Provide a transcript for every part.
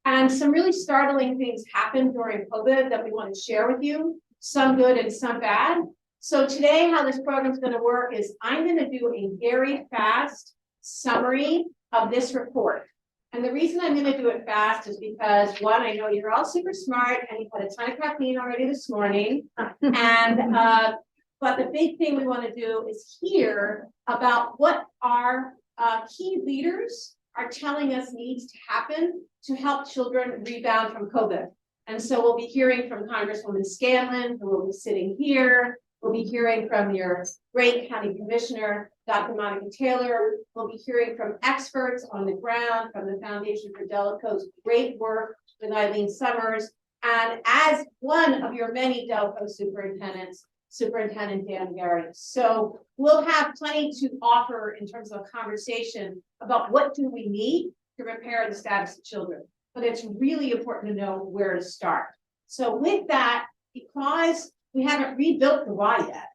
And some really startling things happened during COVID that we want to share with you, some good and some bad. So today, how this program is going to work is I'm going to do a very fast summary of this report. And the reason I'm going to do it fast is because, one, I know you're all super smart and you've had a ton of caffeine already this morning. And but the big thing we want to do is hear about what our key leaders are telling us needs to happen to help children rebound from COVID. And so we'll be hearing from Congresswoman Scanlon, who will be sitting here. We'll be hearing from your great county commissioner, Dr. Monica Taylor. We'll be hearing from experts on the ground from the Foundation for Delco's great work with Eileen Summers. And as one of your many Delco superintendents, Superintendent McGarry. So we'll have plenty to offer in terms of a conversation about what do we need to repair the status of children. But it's really important to know where to start. So with that, because we haven't rebuilt the Y yet,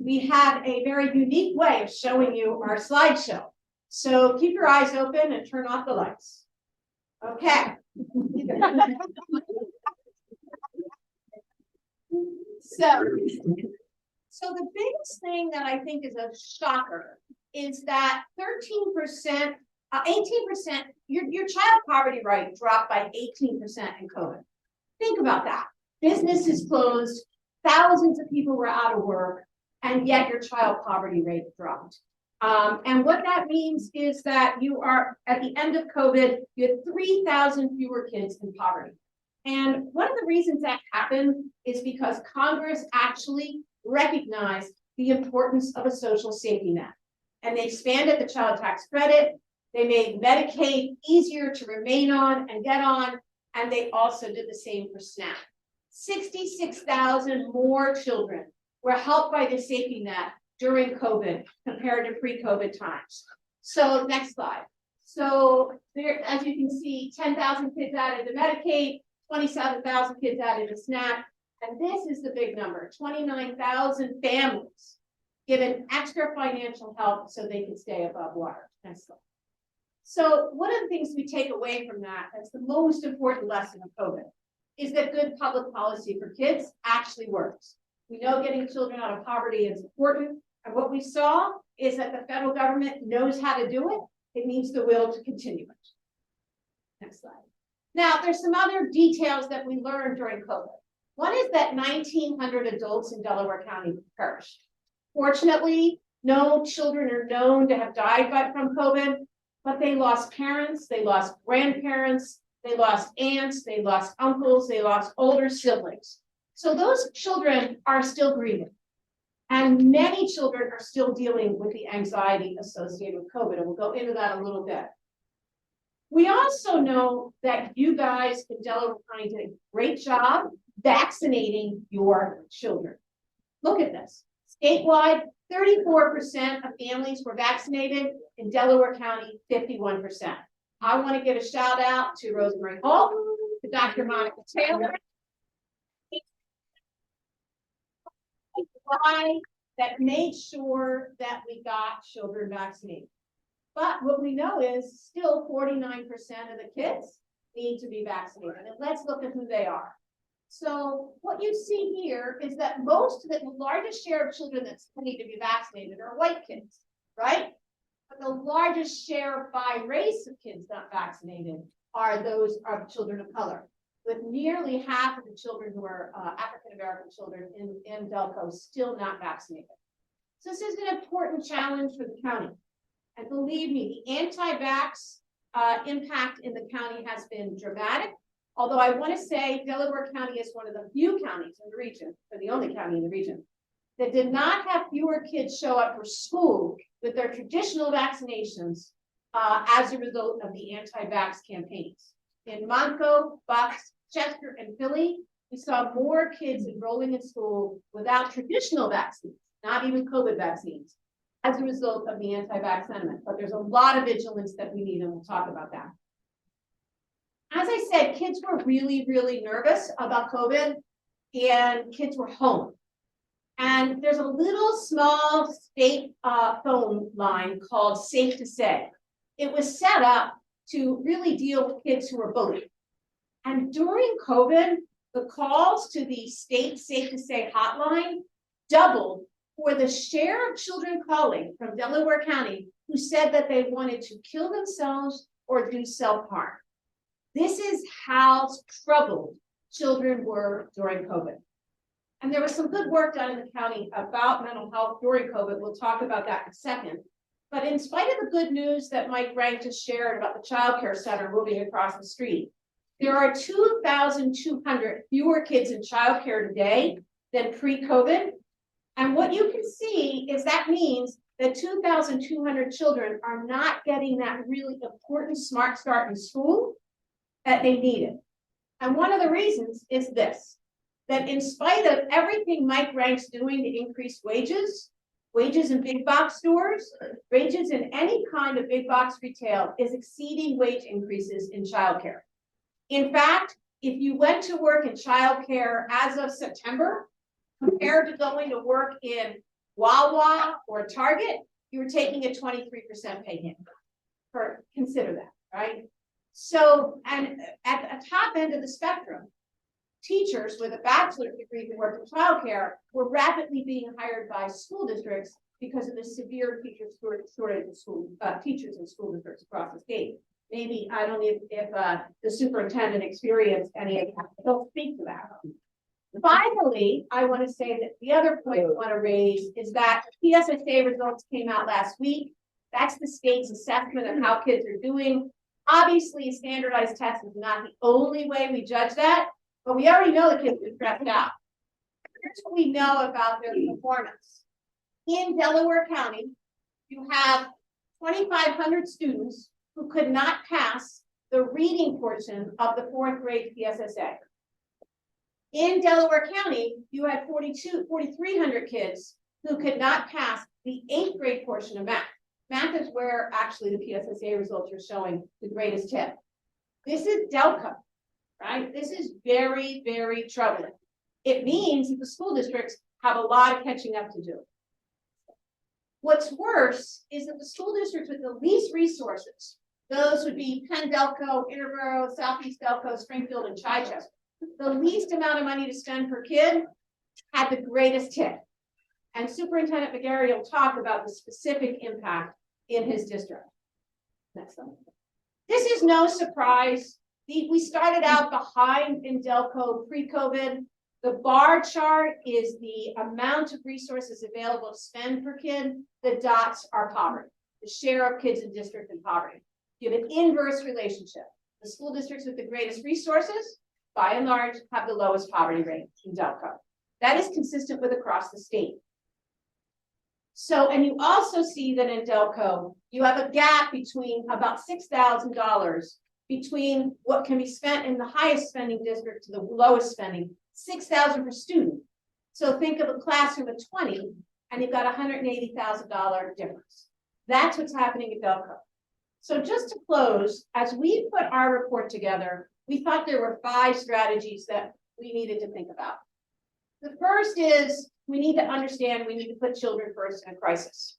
we have a very unique way of showing you our slideshow. So keep your eyes open and turn off the lights. Okay. So the biggest thing that I think is a shocker is that 13%, 18%, your child poverty rate dropped by 18% in COVID. Think about that. Businesses closed, thousands of people were out of work, and yet your child poverty rate dropped. And what that means is that you are, at the end of COVID, you had 3,000 fewer kids in poverty. And one of the reasons that happened is because Congress actually recognized the importance of a social safety net. And they expanded the child tax credit. They made Medicaid easier to remain on and get on. And they also did the same for SNAP. 66,000 more children were helped by the safety net during COVID compared to pre-COVID times. So next slide. So there, as you can see, 10,000 kids added to Medicaid, 27,000 kids added to SNAP. And this is the big number, 29,000 families given extra financial help so they can stay above water. Next slide. So one of the things we take away from that, that's the most important lesson of COVID, is that good public policy for kids actually works. We know getting children out of poverty is important. And what we saw is that the federal government knows how to do it. It needs the will to continue it. Next slide. Now, there's some other details that we learned during COVID. One is that 1,900 adults in Delaware County perished. Fortunately, no children are known to have died from COVID, but they lost parents, they lost grandparents, they lost aunts, they lost uncles, they lost older siblings. So those children are still grieving. And many children are still dealing with the anxiety associated with COVID, and we'll go into that a little bit. We also know that you guys in Delaware County did a great job vaccinating your children. Look at this. Statewide, 34% of families were vaccinated. In Delaware County, 51%. I want to give a shout out to Rosemary Hall, to Dr. Monica Taylor, that made sure that we got children vaccinated. But what we know is still 49% of the kids need to be vaccinated. And let's look at who they are. So what you see here is that the largest share of children that need to be vaccinated are white kids, right? But the largest share by race of kids not vaccinated are those of children of color, with nearly half of the children who are African-American children in Delco still not vaccinated. So this is an important challenge for the county. And believe me, the anti-vax impact in the county has been dramatic. Although I want to say Delaware County is one of the few counties in the region, or the only county in the region, that did not have fewer kids show up for school with their traditional vaccinations as a result of the anti-vax campaigns. In Montco, Bucks, Chester, and Philly, we saw more kids enrolling in school without traditional vaccines, not even COVID vaccines, as a result of the anti-vax sentiment. But there's a lot of vigilance that we need, and we'll talk about that. As I said, kids were really, really nervous about COVID, and kids were home. And there's a little small state phone line called Safe to Say. It was set up to really deal with kids who were bullied. And during COVID, the calls to the state Safe to Say hotline doubled for the share of children calling from Delaware County who said that they wanted to kill themselves or do self-harm. This is how troubled children were during COVID. And there was some good work done in the county about mental health during COVID. We'll talk about that in a second. But in spite of the good news that Mike Rank just shared about the child care center moving across the street, there are 2,200 fewer kids in child care today than pre-COVID. And what you can see is that means that 2,200 children are not getting that really important smart start in school that they needed. And one of the reasons is this, that in spite of everything Mike Rank's doing to increase wages in big box stores, wages in any kind of big box retail is exceeding wage increases in childcare. In fact, if you went to work in childcare as of September, compared to going to work in Wawa or Target, you were taking a 23% pay hit. Consider that, right? So, and at the top end of the spectrum, teachers with a bachelor's degree who work in childcare were rapidly being hired by school districts because of the severe teacher shortage of school teachers in school districts across the state. Maybe, I don't know if the superintendent experienced any of that. They'll speak to that. Finally, I want to say that the other point I want to raise is that PSSA results came out last week. That's the state's assessment of how kids are doing. Obviously, a standardized test is not the only way we judge that, but we already know the kids are stressed out. Here's what we know about their performance. In Delaware County, you have 2,500 students who could not pass the reading portion of the 4th grade PSSA. In Delaware County, you had 4,300 kids who could not pass the 8th grade portion of math. Math is where actually the PSSA results are showing the greatest hit. This is Delco, right? This is very, very troubling. It means that the school districts have a lot of catching up to do. What's worse is that the school districts with the least resources, those would be Penn Delco, Interboro, Southeast Delco, Springfield, and Chichester, the least amount of money to spend per kid had the greatest hit. And Superintendent McGarry will talk about the specific impact in his district. Next one. This is no surprise. We started out behind in Delco pre-COVID. The bar chart is the amount of resources available to spend per kid. The dots are poverty, the share of kids in district in poverty. You have an inverse relationship. The school districts with the greatest resources, by and large, have the lowest poverty rate in Delco. That is consistent with across the state. So, and you also see that in Delco, you have a gap between about $6,000 between what can be spent in the highest spending district to the lowest spending, $6,000 per student. So think of a classroom of 20, and you've got $180,000 difference. That's what's happening at Delco. So just to close, as we put our report together, we thought there were 5 strategies that we needed to think about. The first is we need to understand we need to put children first in a crisis.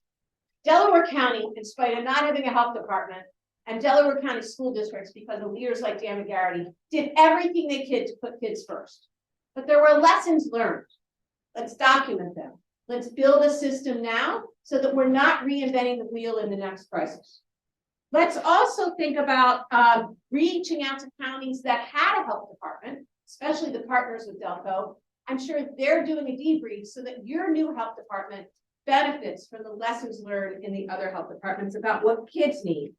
Delaware County, in spite of not having a health department, and Delaware County school districts, because of leaders like Dan McGarry, did everything they could to put kids first. But there were lessons learned. Let's document them. Let's build a system now so that we're not reinventing the wheel in the next crisis. Let's also think about reaching out to counties that had a health department, especially the partners with Delco. I'm sure they're doing a debrief so that your new health department benefits from the lessons learned in the other health departments about what kids need.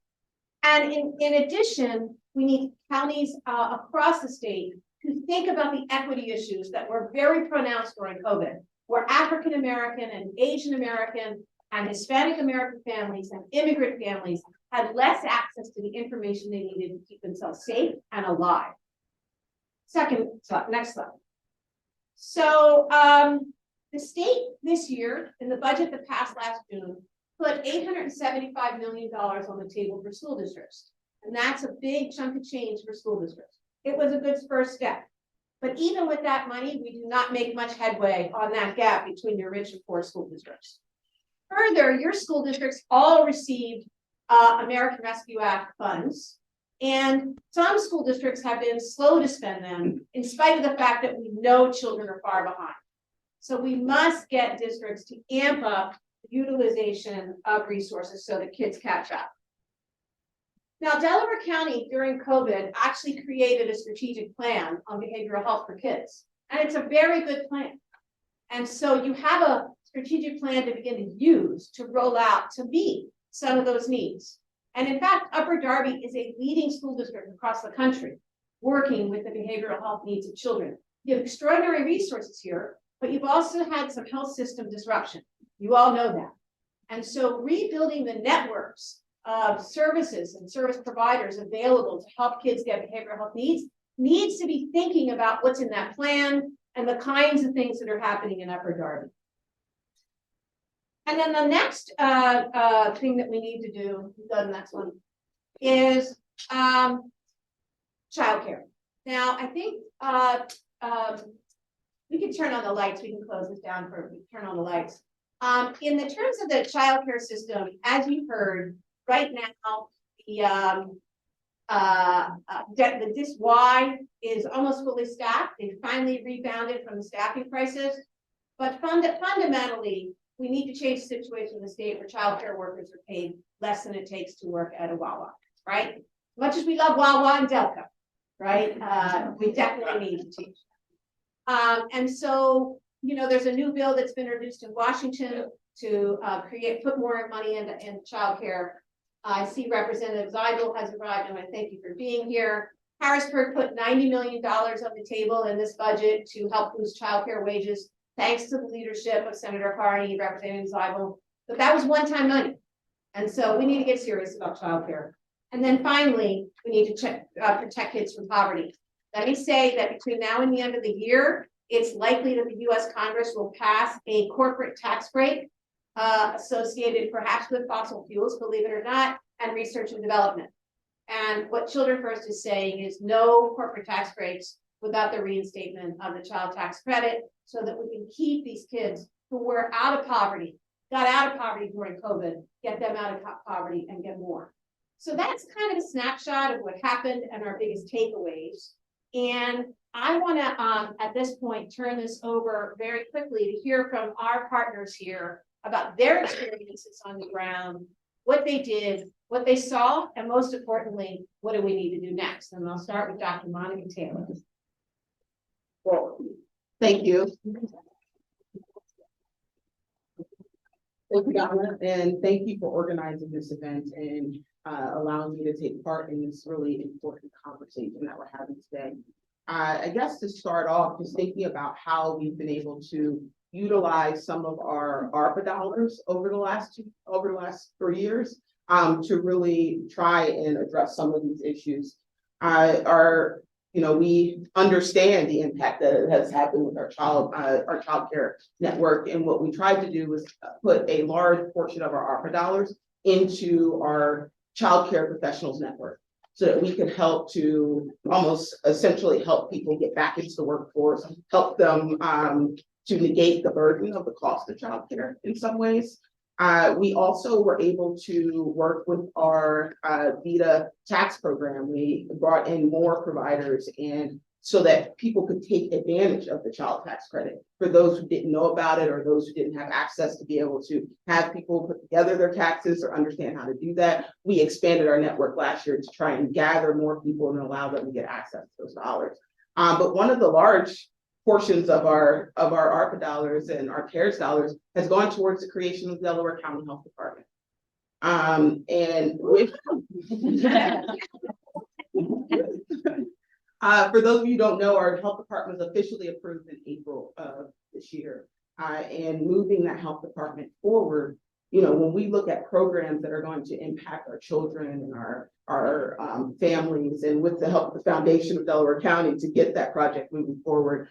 And in addition, we need counties across the state to think about the equity issues that were very pronounced during COVID, where African American and Asian American and Hispanic American families and immigrant families had less access to the information they needed to keep themselves safe and alive. Second slide, next slide. So the state this year, in the budget that passed last June, put $875 million on the table for school districts. And that's a big chunk of change for school districts. It was a good first step. But even with that money, we do not make much headway on that gap between your rich and poor school districts. Further, your school districts all received American Rescue Act funds. And some school districts have been slow to spend them in spite of the fact that we know children are far behind. So we must get districts to amp up the utilization of resources so that kids catch up. Now, Delaware County during COVID actually created a strategic plan on behavioral health for kids. And it's a very good plan. And so you have a strategic plan to begin to use to roll out to meet some of those needs. And in fact, Upper Darby is a leading school district across the country working with the behavioral health needs of children. You have extraordinary resources here, but you've also had some health system disruption. You all know that. And so rebuilding the networks of services and service providers available to help kids get behavioral health needs to be thinking about what's in that plan and the kinds of things that are happening in Upper Darby. And then the next thing that we need to do, the next one, is childcare. Now, I think we can turn on the lights. We can close this down for turn on the lights. In the terms of the childcare system, as you heard, right now the DIS-Y is almost fully staffed. They finally rebounded from the staffing crisis, but fundamentally, we need to change the situation in the state where childcare workers are paid less than it takes to work at a Wawa, right? As much as we love Wawa and Delco, right? We definitely need to change. And so, you know, there's a new bill that's been introduced in Washington to put more money into childcare. I see Representative Zeidel has arrived, and I thank you for being here. Harrisburg put $90 million on the table in this budget to help boost childcare wages, thanks to the leadership of Senator Carney, Representative Zeidel. But that was one-time money. And so we need to get serious about childcare. And then finally, we need to protect kids from poverty. Let me say that between now and the end of the year, it's likely that the US Congress will pass a corporate tax break associated perhaps with fossil fuels, believe it or not, and research and development. And what Children First is saying is no corporate tax breaks without the reinstatement of the child tax credit, so that we can keep these kids who were out of poverty, got out of poverty during COVID, get them out of poverty and get more. So that's kind of a snapshot of what happened and our biggest takeaways. And I want to, at this point, turn this over very quickly to hear from our partners here about their experiences on the ground, what they did, what they saw, and most importantly, what do we need to do next? And I'll start with Dr. Monica Taylor. Well, thank you. Thank you, Donna, and thank you for organizing this event and allowing me to take part in this really important conversation that we're having today. I guess to start off, just thinking about how we've been able to utilize some of our ARPA dollars over the last 3 years to really try and address some of these issues. We understand the impact that has happened with our child care network, and what we tried to do was put a large portion of our ARPA dollars into our child care professionals network, so that we could help to almost essentially help people get back into the workforce, help them to negate the burden of the cost of childcare in some ways. We also were able to work with our VITA tax program. We brought in more providers, and so that people could take advantage of the child tax credit. For those who didn't know about it, or those who didn't have access to be able to have people put together their taxes or understand how to do that, we expanded our network last year to try and gather more people and allow them to get access to those dollars. But one of the large portions of our ARPA dollars and our CARES dollars has gone towards the creation of the Delaware County Health Department. And with for those of you who don't know, our health department was officially approved in April of this year. And moving that health department forward, you know, when we look at programs that are going to impact our children and our families, and with the help of the foundation of Delaware County to get that project moving forward,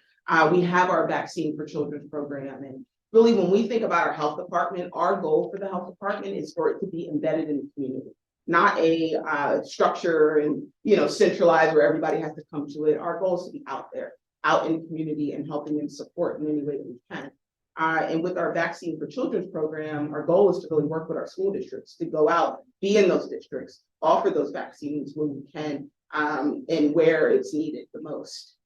we have our Vaccine for Children program. And really, when we think about our health department, our goal for the health department is for it to be embedded in the community, not a structure and, you know, centralized where everybody has to come to it. Our goal is to be out there, out in the community, and helping them support in any way that we can. And with our Vaccine for Children's program, our goal is to really work with our school districts to go out, be in those districts, offer those vaccines when we can, and where it's needed the most.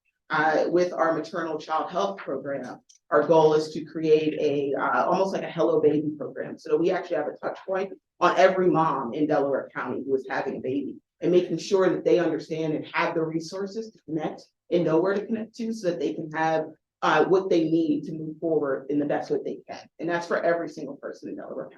With our maternal child health program, our goal is to create a almost like a Hello Baby program. So we actually have a touch point on every mom in Delaware County who is having a baby, and making sure that they understand and have the resources to connect and know where to connect to so that they can have what they need to move forward in the best way they can. And that's for every single person in Delaware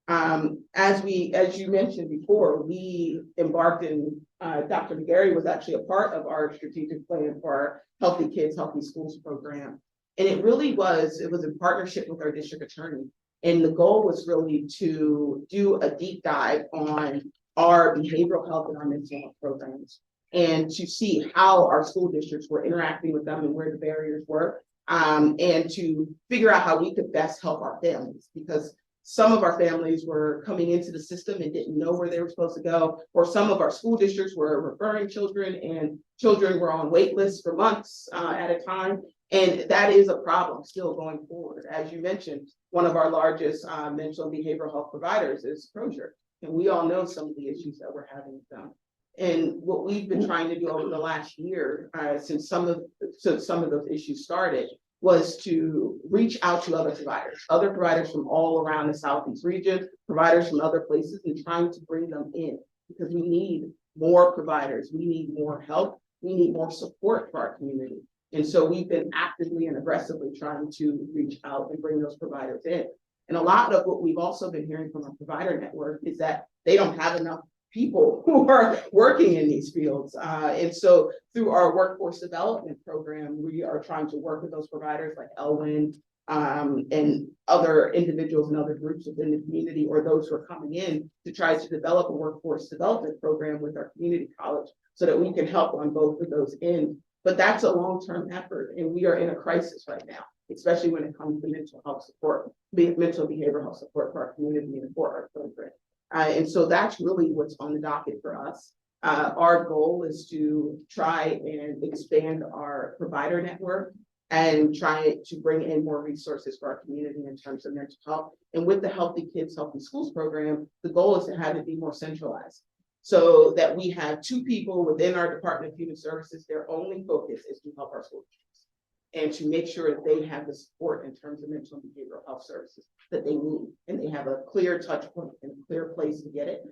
County. As you mentioned before, we embarked in, Dr. McGarry was actually a part of our strategic plan for our Healthy Kids, Healthy Schools program. And it was in partnership with our district attorney. And the goal was really to do a deep dive on our behavioral health and our mental health programs, and to see how our school districts were interacting with them and where the barriers were, and to figure out how we could best help our families, because some of our families were coming into the system and didn't know where they were supposed to go, or some of our school districts were referring children and children were on wait lists for months at a time. And that is a problem still going forward. As you mentioned, one of our largest mental and behavioral health providers is Crozier. And we all know some of the issues that we're having with them. And what we've been trying to do over the last year, since some of those issues started, was to reach out to other providers from all around the Southeast region, providers from other places, and trying to bring them in, because we need more providers, we need more help, we need more support for our community. And so we've been actively and aggressively trying to reach out and bring those providers in. And a lot of what we've also been hearing from our provider network is that they don't have enough people who are working in these fields. And so through our workforce development program, we are trying to work with those providers like Elwin and other individuals and other groups within the community, or those who are coming in, to try to develop a workforce development program with our community college so that we can help on both of those ends. But that's a long-term effort, and we are in a crisis right now, especially when it comes to mental health support, mental behavioral health support for our community and for our children. And so that's really what's on the docket for us. Our goal is to try and expand our provider network and try to bring in more resources for our community in terms of mental health. And with the Healthy Kids, Healthy Schools program, the goal is to have it be more centralized, so that we have two people within our Department of Human Services. Their only focus is to help our school districts and to make sure that they have the support in terms of mental and behavioral health services that they need, and they have a clear touch point and a clear place to get it,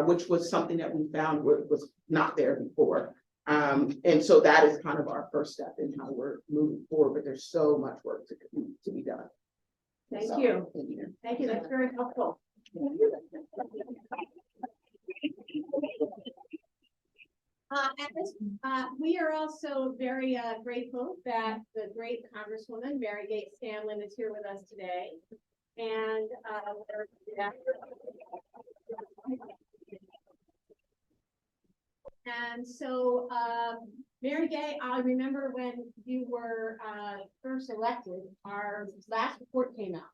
which was something that we found was not there before. And so that is kind of our first step in how we're moving forward, but there's so much work to be done. Thank you. Thank you. That's very helpful. We are also very grateful that the great Congresswoman Mary Scanlon is here with us today. And so Mary Gay, I remember when you were first elected, our last report came out.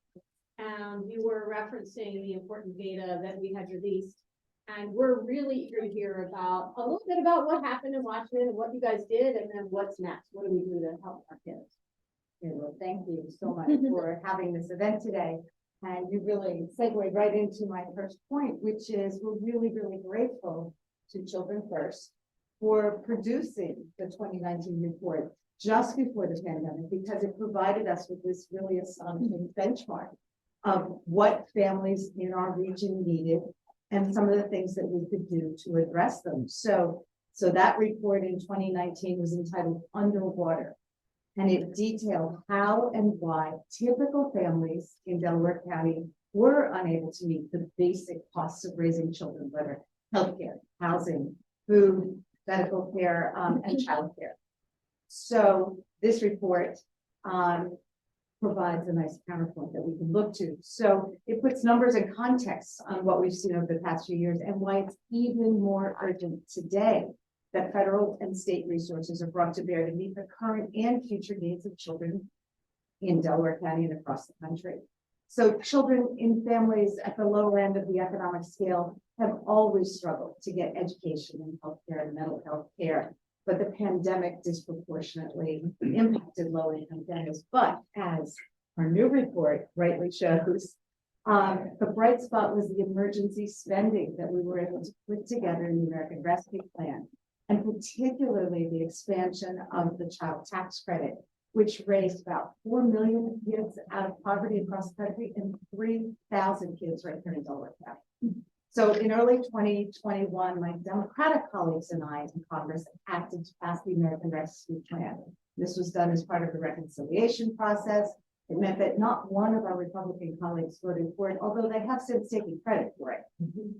You were referencing the important data that we had released. And we're really eager to hear about a little bit about what happened in Washington and what you guys did, and then what's next. What do we do to help our kids? Okay, well, thank you so much for having this event today. And you really segued right into my first point, which is we're really, really grateful to Children First for producing the 2019 report just before the pandemic, because it provided us with this really astonishing benchmark of what families in our region needed and some of the things that we could do to address them. So that report in 2019 was entitled Underwater, and it detailed how and why typical families in Delaware County were unable to meet the basic costs of raising children, whether healthcare, housing, food, medical care, and childcare. So this report provides a nice counterpoint that we can look to. So it puts numbers and context on what we've seen over the past few years and why it's even more urgent today that federal and state resources are brought to bear to meet the current and future needs of children in Delaware County and across the country. So children in families at the lower end of the economic scale have always struggled to get education and healthcare and mental health care. But the pandemic disproportionately impacted low-income families. But as our new report rightly shows, the bright spot was the emergency spending that we were able to put together in the American Rescue Plan, and particularly the expansion of the child tax credit, which raised about 4 million kids out of poverty across the country and 3,000 kids right here in Delaware County. So in early 2021, my Democratic colleagues and I in Congress acted to pass the American Rescue Plan. This was done as part of the reconciliation process. It meant that not one of our Republican colleagues voted for it, although they have since taken credit for it.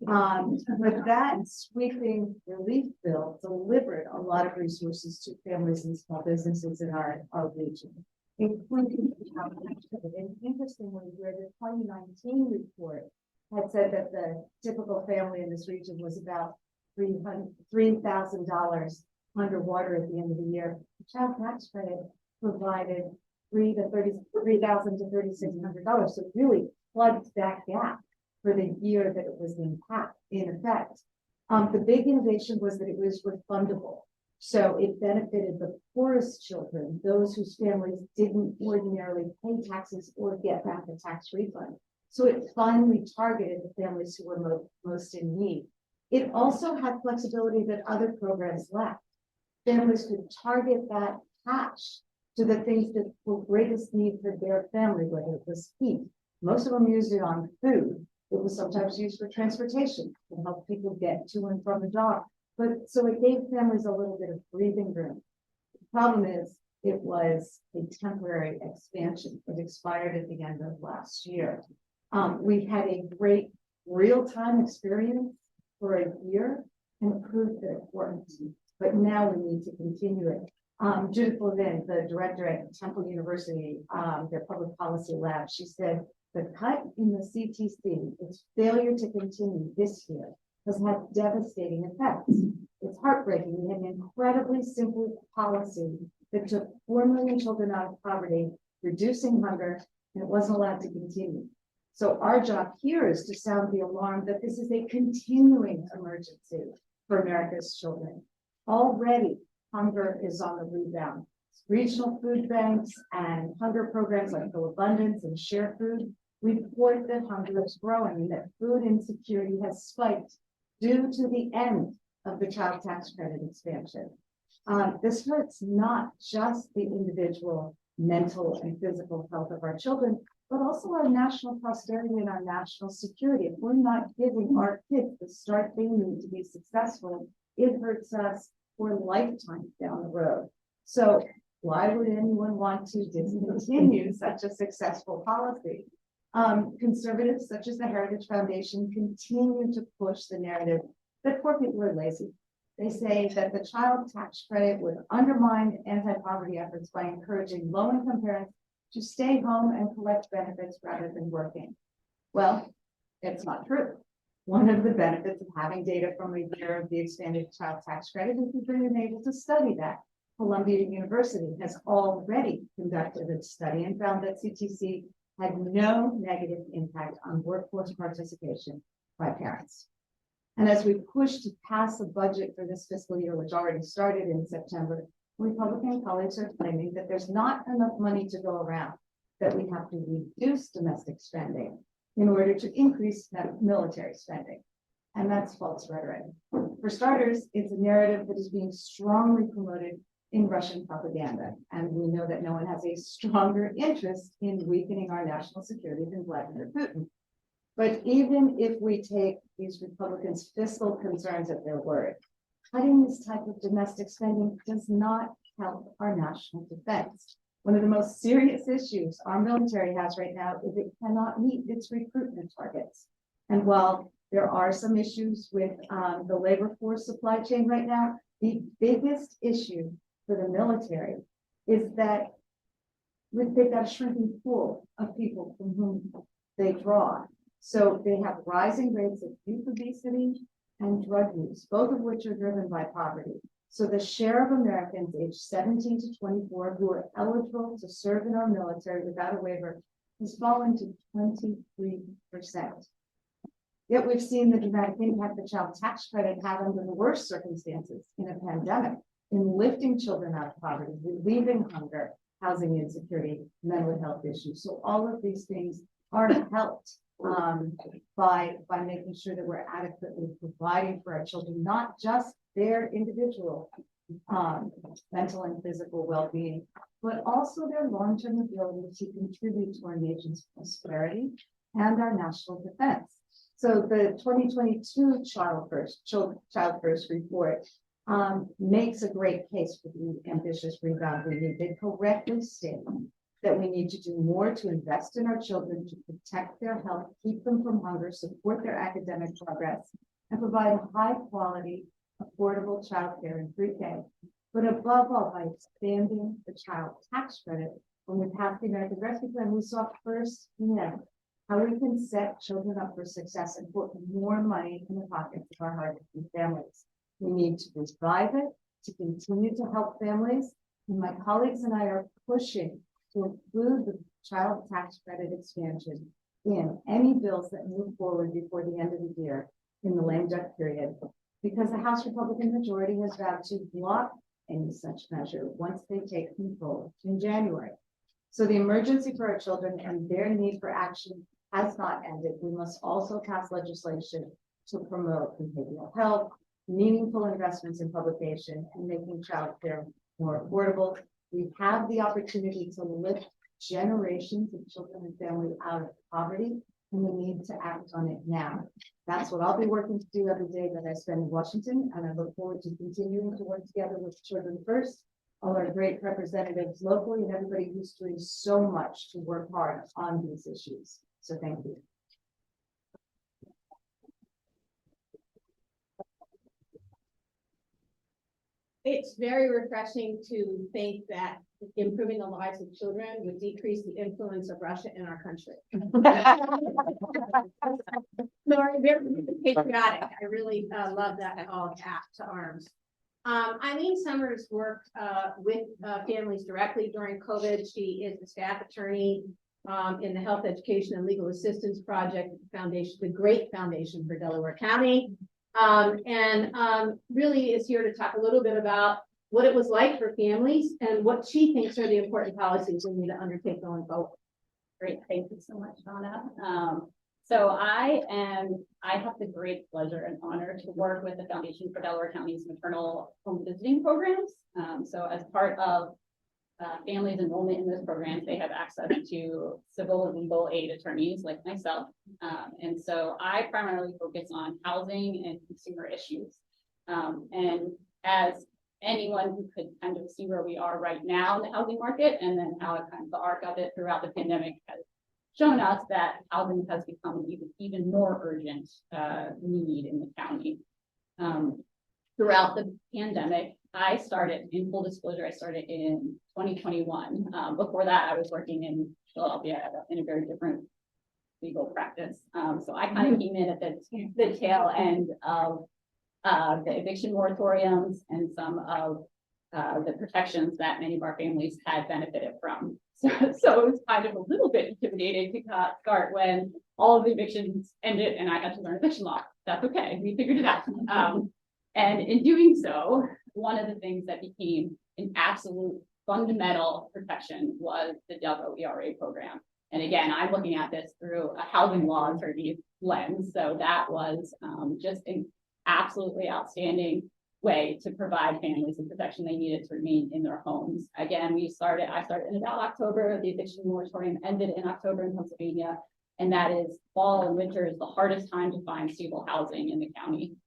But that sweeping relief bill delivered a lot of resources to families and small businesses in our region, including the child tax credit. And interestingly, where the 2019 report had said that the typical family in this region was about $3,000 underwater at the end of the year, the child tax credit provided $3,000 to $3,600. So it really plugged that gap for the year that it was in effect. The big innovation was that it was refundable. So it benefited the poorest children, those whose families didn't ordinarily pay taxes or get back a tax refund. So it finally targeted the families who were most in need. It also had flexibility that other programs lacked. Families could target that cash to the things that were greatest need for their family, whether it was heat. Most of them used it on food. It was sometimes used for transportation to help people get to and from the job. But so it gave families a little bit of breathing room. The problem is it was a temporary expansion. It expired at the end of last year. We had a great real-time experience for a year and proved that it worked. But now we need to continue it. Judith Levin, the director at Temple University, their public policy lab, she said, the cut in the CTC, its failure to continue this year, has had devastating effects. It's heartbreaking. We had an incredibly simple policy that took 4 million children out of poverty, reducing hunger, and it wasn't allowed to continue. So our job here is to sound the alarm that this is a continuing emergency for America's children. Already, hunger is on the rebound. Regional food banks and hunger programs like Go Abundance and Share Food report that hunger is growing and that food insecurity has spiked due to the end of the child tax credit expansion. This hurts not just the individual mental and physical health of our children, but also our national prosperity and our national security. If we're not giving our kids the start they need to be successful, it hurts us for lifetimes down the road. So why would anyone want to discontinue such a successful policy? Conservatives such as the Heritage Foundation continue to push the narrative that poor people are lazy. They say that the child tax credit would undermine anti-poverty efforts by encouraging low-income parents to stay home and collect benefits rather than working. Well, it's not true. One of the benefits of having data from a year of the expanded child tax credit is we've been able to study that. Columbia University has already conducted a study and found that CTC had no negative impact on workforce participation by parents. And as we push to pass a budget for this fiscal year, which already started in September, Republican colleagues are claiming that there's not enough money to go around, that we have to reduce domestic spending in order to increase military spending. And that's false rhetoric. For starters, it's a narrative that is being strongly promoted in Russian propaganda. And we know that no one has a stronger interest in weakening our national security than Vladimir Putin. But even if we take these Republicans' fiscal concerns at their word, cutting this type of domestic spending does not help our national defense. One of the most serious issues our military has right now is it cannot meet its recruitment targets. And while there are some issues with the labor force supply chain right now, the biggest issue for the military is that they've got a shrinking pool of people from whom they draw. So they have rising rates of youth obesity and drug use, both of which are driven by poverty. So the share of Americans aged 17 to 24 who are eligible to serve in our military without a waiver has fallen to 23%. Yet we've seen the dramatic impact the child tax credit had under the worst circumstances in a pandemic, in lifting children out of poverty, relieving hunger, housing insecurity, mental health issues. So all of these things are helped by making sure that we're adequately providing for our children, not just their individual mental and physical well-being, but also their long-term ability to contribute to our nation's prosperity and our national defense. So the 2022 Child First report makes a great case for the ambitious rebound we need. They correctly state that we need to do more to invest in our children, to protect their health, keep them from hunger, support their academic progress, and provide high quality, affordable childcare in pre-K. But above all, by expanding the child tax credit, when we passed the American Rescue Plan, we saw firsthand how we can set children up for success and put more money in the pockets of our hardworking families. We need to revive it, to continue to help families. And my colleagues and I are pushing to include the child tax credit expansion in any bills that move forward before the end of the year in the lame duck period, because the House Republican majority has vowed to block any such measure once they take control in January. So the emergency for our children and their need for action has not ended. We must also pass legislation to promote behavioral health, meaningful investments in publication, and making childcare more affordable. We have the opportunity to lift generations of children and families out of poverty, and we need to act on it now. That's what I'll be working to do every day that I spend in Washington, and I look forward to continuing to work together with Children First, all our great representatives locally, and everybody who's doing so much to work hard on these issues. So thank you. It's very refreshing to think that improving the lives of children would decrease the influence of Russia in our country. So I'm very patriotic. I really love that call to arms. Eileen Summers worked with families directly during COVID. She is the staff attorney in the Health Education and Legal Assistance Project at the foundation, the great foundation for Delaware County. Really is here to talk a little bit about what it was like for families and what she thinks are the important policies we need to undertake going forward. Great, thank you so much, Donna. So I have the great pleasure and honor to work with the Foundation for Delaware County's maternal home visiting programs. So as part of families' enrollment in those programs, they have access to civil and legal aid attorneys like myself. And so I primarily focus on housing and consumer issues. And as anyone who could kind of see where we are right now in the housing market, and then how it kind of the arc of it throughout the pandemic has shown us that housing has become an even more urgent need in the county. Throughout the pandemic, I started, in full disclosure, I started in 2021. Before that, I was working in Philadelphia in a very different legal practice. So I kind of came in at the tail end of the eviction moratoriums and some of the protections that many of our families had benefited from. So it was kind of a little bit intimidating to start when all of the evictions ended and I had to learn eviction law. That's okay, we figured it out. And in doing so, one of the things that became an absolute fundamental protection was the Delco ERA program. And again, I'm looking at this through a housing law attorney lens. So that was just an absolutely outstanding way to provide families the protection they needed to remain in their homes. Again, I started in about October. The eviction moratorium ended in October in Pennsylvania. And that is fall and winter is the hardest time to find stable housing in the county.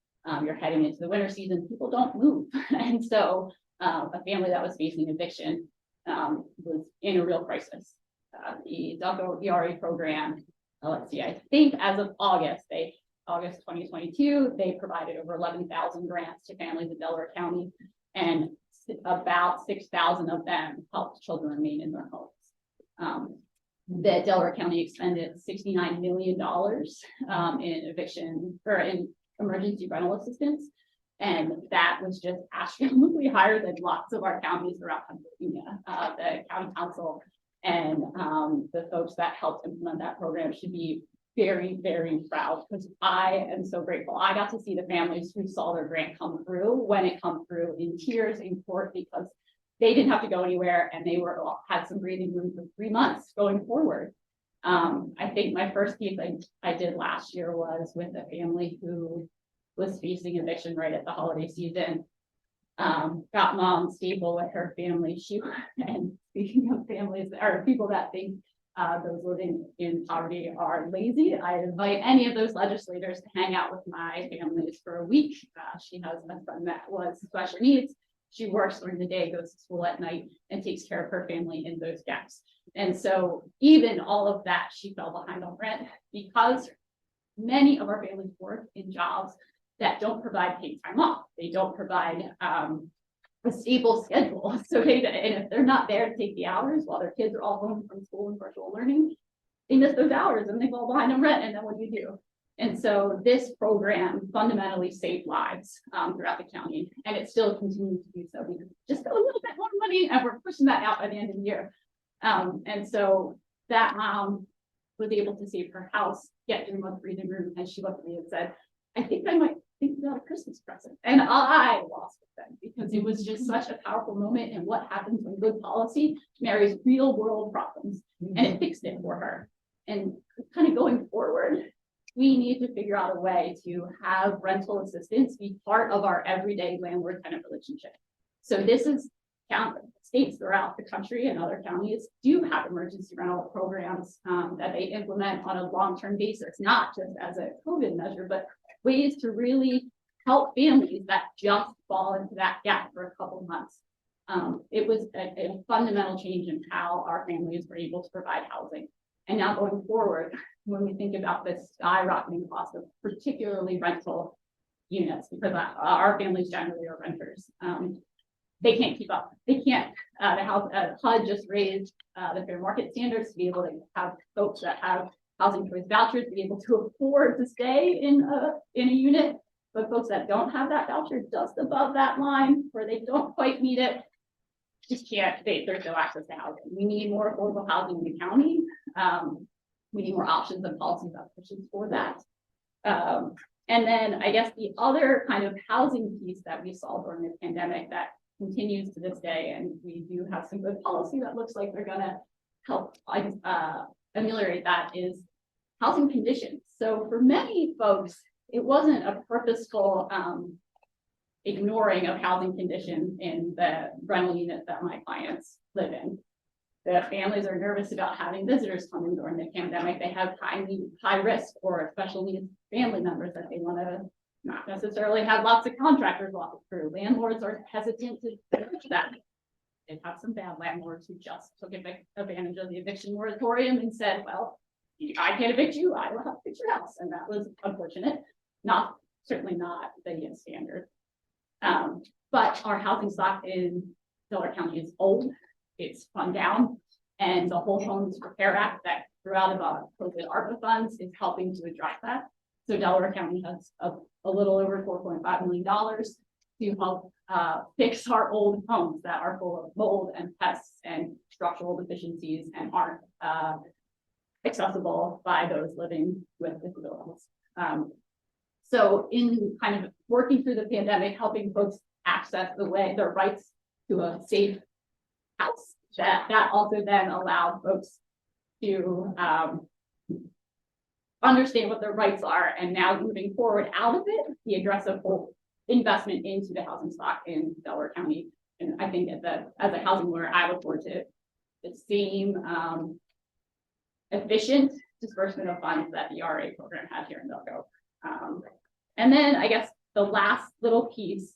You're heading into the winter season, people don't move. And so a family that was facing eviction was in a real crisis. The Delco ERA program, let's see, I think as of August 2022, they provided over 11,000 grants to families in Delaware County, and about 6,000 of them helped children remain in their homes. That Delaware County expended $69 million in eviction or in emergency rental assistance. And that was just astronomically higher than lots of our counties throughout Pennsylvania. The county council and the folks that helped implement that program should be very, very proud, because I am so grateful. I got to see the families who saw their grant come through when it come through in tears in court, because they didn't have to go anywhere, and they had some breathing room for 3 months going forward. I think my first piece I did last year was with a family who was facing eviction right at the holiday season. Got mom stable with her family. And speaking of families or people that think those living in poverty are lazy, I invite any of those legislators to hang out with my families for a week. She has a son that was special needs. She works during the day, goes to school at night, and takes care of her family in those gaps. And so even all of that, she fell behind on rent because many of our families work in jobs that don't provide paid time off. They don't provide a stable schedule. So and if they're not there to take the hours while their kids are all home from school and virtual learning, they miss those hours and they fall behind on rent. And then what do you do? And so this program fundamentally saved lives throughout the county, and it still continues to do so. We just got a little bit more money, and we're pushing that out by the end of the year. And so that mom was able to save her house, get 3 months breathing room, and she looked at me and said, "I think I might think about a Christmas present." And I lost it then, because it was just such a powerful moment. And what happens when good policy marries real world problems, and it fixed it for her. And kind of going forward, we need to figure out a way to have rental assistance be part of our everyday landlord-tenant relationship. So this is states throughout the country and other counties do have emergency rental programs that they implement on a long-term basis, not just as a COVID measure, but ways to really help families that just fall into that gap for a couple months. It was a fundamental change in how our families were able to provide housing. And now going forward, when we think about this skyrocketing cost of particularly rental units, because our families generally are renters, they can't keep up. They can't. HUD just raised the fair market standards to be able to have folks that have housing choice vouchers to be able to afford to stay in a unit, but folks that don't have that voucher just above that line where they don't quite meet it, just can't. There's no access to housing. We need more affordable housing in the county. We need more options and policies that pushes for that. And then I guess the other kind of housing piece that we saw during the pandemic that continues to this day, and we do have some good policy that looks like they're going to help ameliorate that, is housing conditions. So for many folks, it wasn't a purposeful ignoring of housing conditions in the rental unit that my clients live in. The families are nervous about having visitors come in during the pandemic. They have high risk or special needs family members that they want to not necessarily have lots of contractors walk through. Landlords are hesitant to do that. They have some bad landlords who just took advantage of the eviction moratorium and said, well, I can't evict you, I will have to fix your house. And that was unfortunate. Certainly not the standard. But our housing stock in Delaware County is old. It's run down, and the Whole Homes Repair Act that grew out of COVID ARPA funds is helping to address that. So Delaware County has a little over $4.5 million to help fix our old homes that are full of mold and pests and structural deficiencies and aren't accessible by those living with disabilities. So in kind of working through the pandemic, helping folks access their rights to a safe house, that also then allowed folks to understand what their rights are, and now moving forward out of it, the aggressive investment into the housing stock in Delaware County. And I think as a housing lawyer, I look forward to the same efficient disbursement of funds that the RA program had here in Delco. And then I guess the last little piece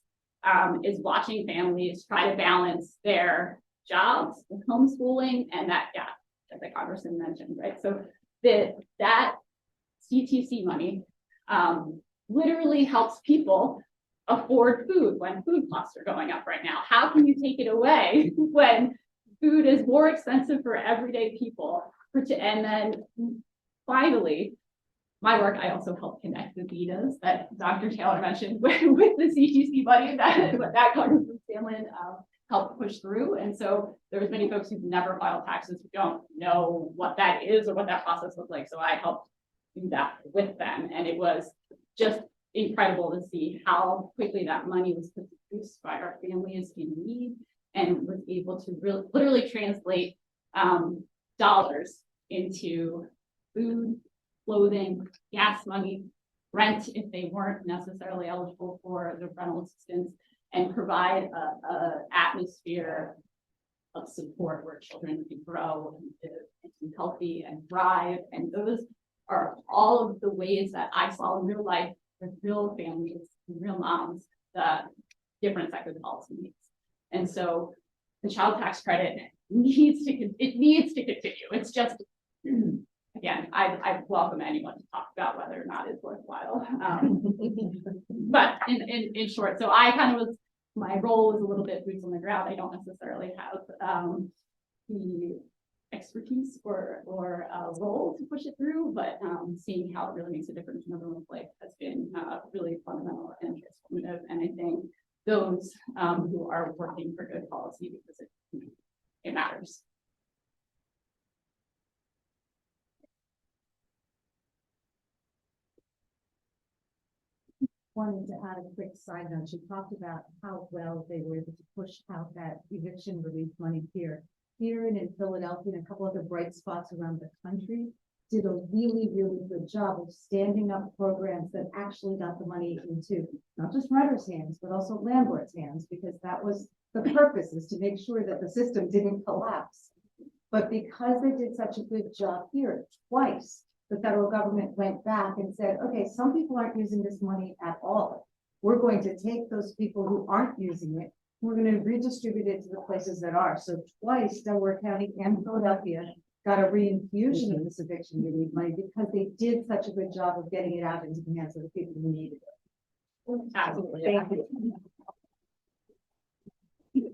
is watching families try to balance their jobs with homeschooling and that gap that the Congressman mentioned, right? So that CTC money literally helps people afford food when food costs are going up right now. How can you take it away when food is more expensive for everyday people? And then finally, my work, I also help connect the VITAs that Dr. Taylor mentioned with the CTC money that Congressman Scanlon helped push through. And so there's many folks who've never filed taxes who don't know what that is or what that process looks like. So I helped do that with them. And it was just incredible to see how quickly that money was produced by our families in need. and was able to literally translate dollars into food, clothing, gas money, rent if they weren't necessarily eligible for the rental assistance, and provide a atmosphere of support where children can grow and be healthy and thrive. And those are all of the ways that I saw in real life with real families, real moms, the different sector policy needs. And so the child tax credit needs to continue. It's just, again, I welcome anyone to talk about whether or not it's worthwhile. But in short, so I kind of was, my role is a little bit boots on the ground. I don't necessarily have the expertise or role to push it through, but seeing how it really makes a difference in everyone's life has been really fundamental and transformative. And I think those who are working for good policy, because it matters. Wanted to add a quick side note. She talked about how well they were able to push out that eviction relief money here. Here and in Philadelphia and a couple other bright spots around the country did a really, really good job of standing up programs that actually got the money into not just renters' hands, but also landlords' hands, because that was the purpose, is to make sure that the system didn't collapse. But because they did such a good job here, twice, the federal government went back and said, okay, some people aren't using this money at all. We're going to take those people who aren't using it. We're going to redistribute it to the places that are. So twice, Delaware County and Philadelphia got a reinfusion of this eviction relief money because they did such a good job of getting it out into the hands of the people who needed it. Absolutely. Thank you.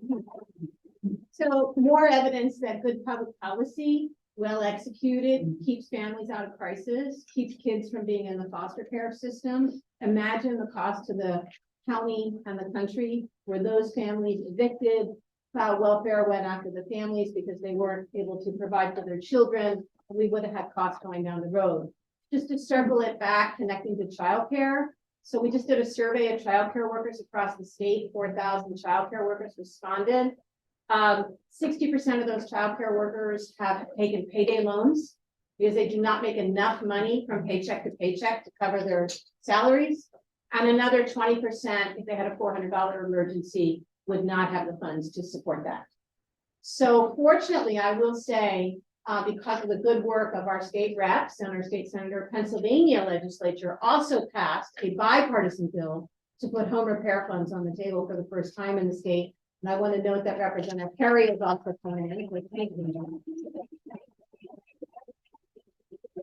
So more evidence that good public policy, well executed, keeps families out of crisis, keeps kids from being in the foster care system. Imagine the cost to the county and the country where those families evicted, child welfare went after the families because they weren't able to provide for their children. We would have had costs going down the road. Just to circle it back, connecting to childcare. So we just did a survey of childcare workers across the state, 4,000 childcare workers responded. 60% of those childcare workers have taken payday loans because they do not make enough money from paycheck to paycheck to cover their salaries. And another 20%, if they had a $400 emergency, would not have the funds to support that. So fortunately, I will say, because of the good work of our state reps and our state senator, Pennsylvania legislature also passed a bipartisan bill to put home repair funds on the table for the first time in the state. And I want to note that Representative Perry is also coming in.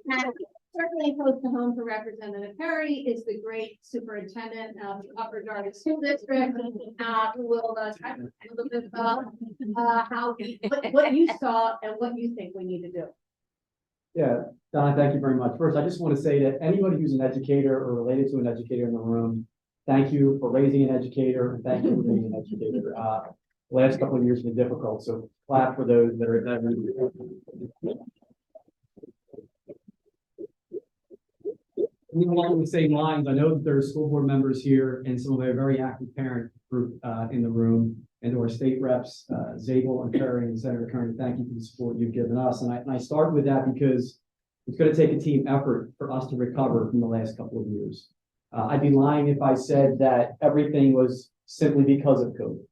And certainly close to home for Representative Perry is the great superintendent of the Upper Darby School District, who will talk a little bit about what you saw and what you think we need to do. Yeah, Donna, thank you very much. First, I just want to say that anybody who's an educator or related to an educator in the room, thank you for raising an educator, and thank you for being an educator. The last couple of years have been difficult, so clap for those that are. Along the same lines, I know that there are school board members here and some of a very active parent group in the room, and to our state reps, Zabel and Perry and Senator Kern, thank you for the support you've given us. And I start with that because it's going to take a team effort for us to recover from the last couple of years. I'd be lying if I said that everything was simply because of COVID.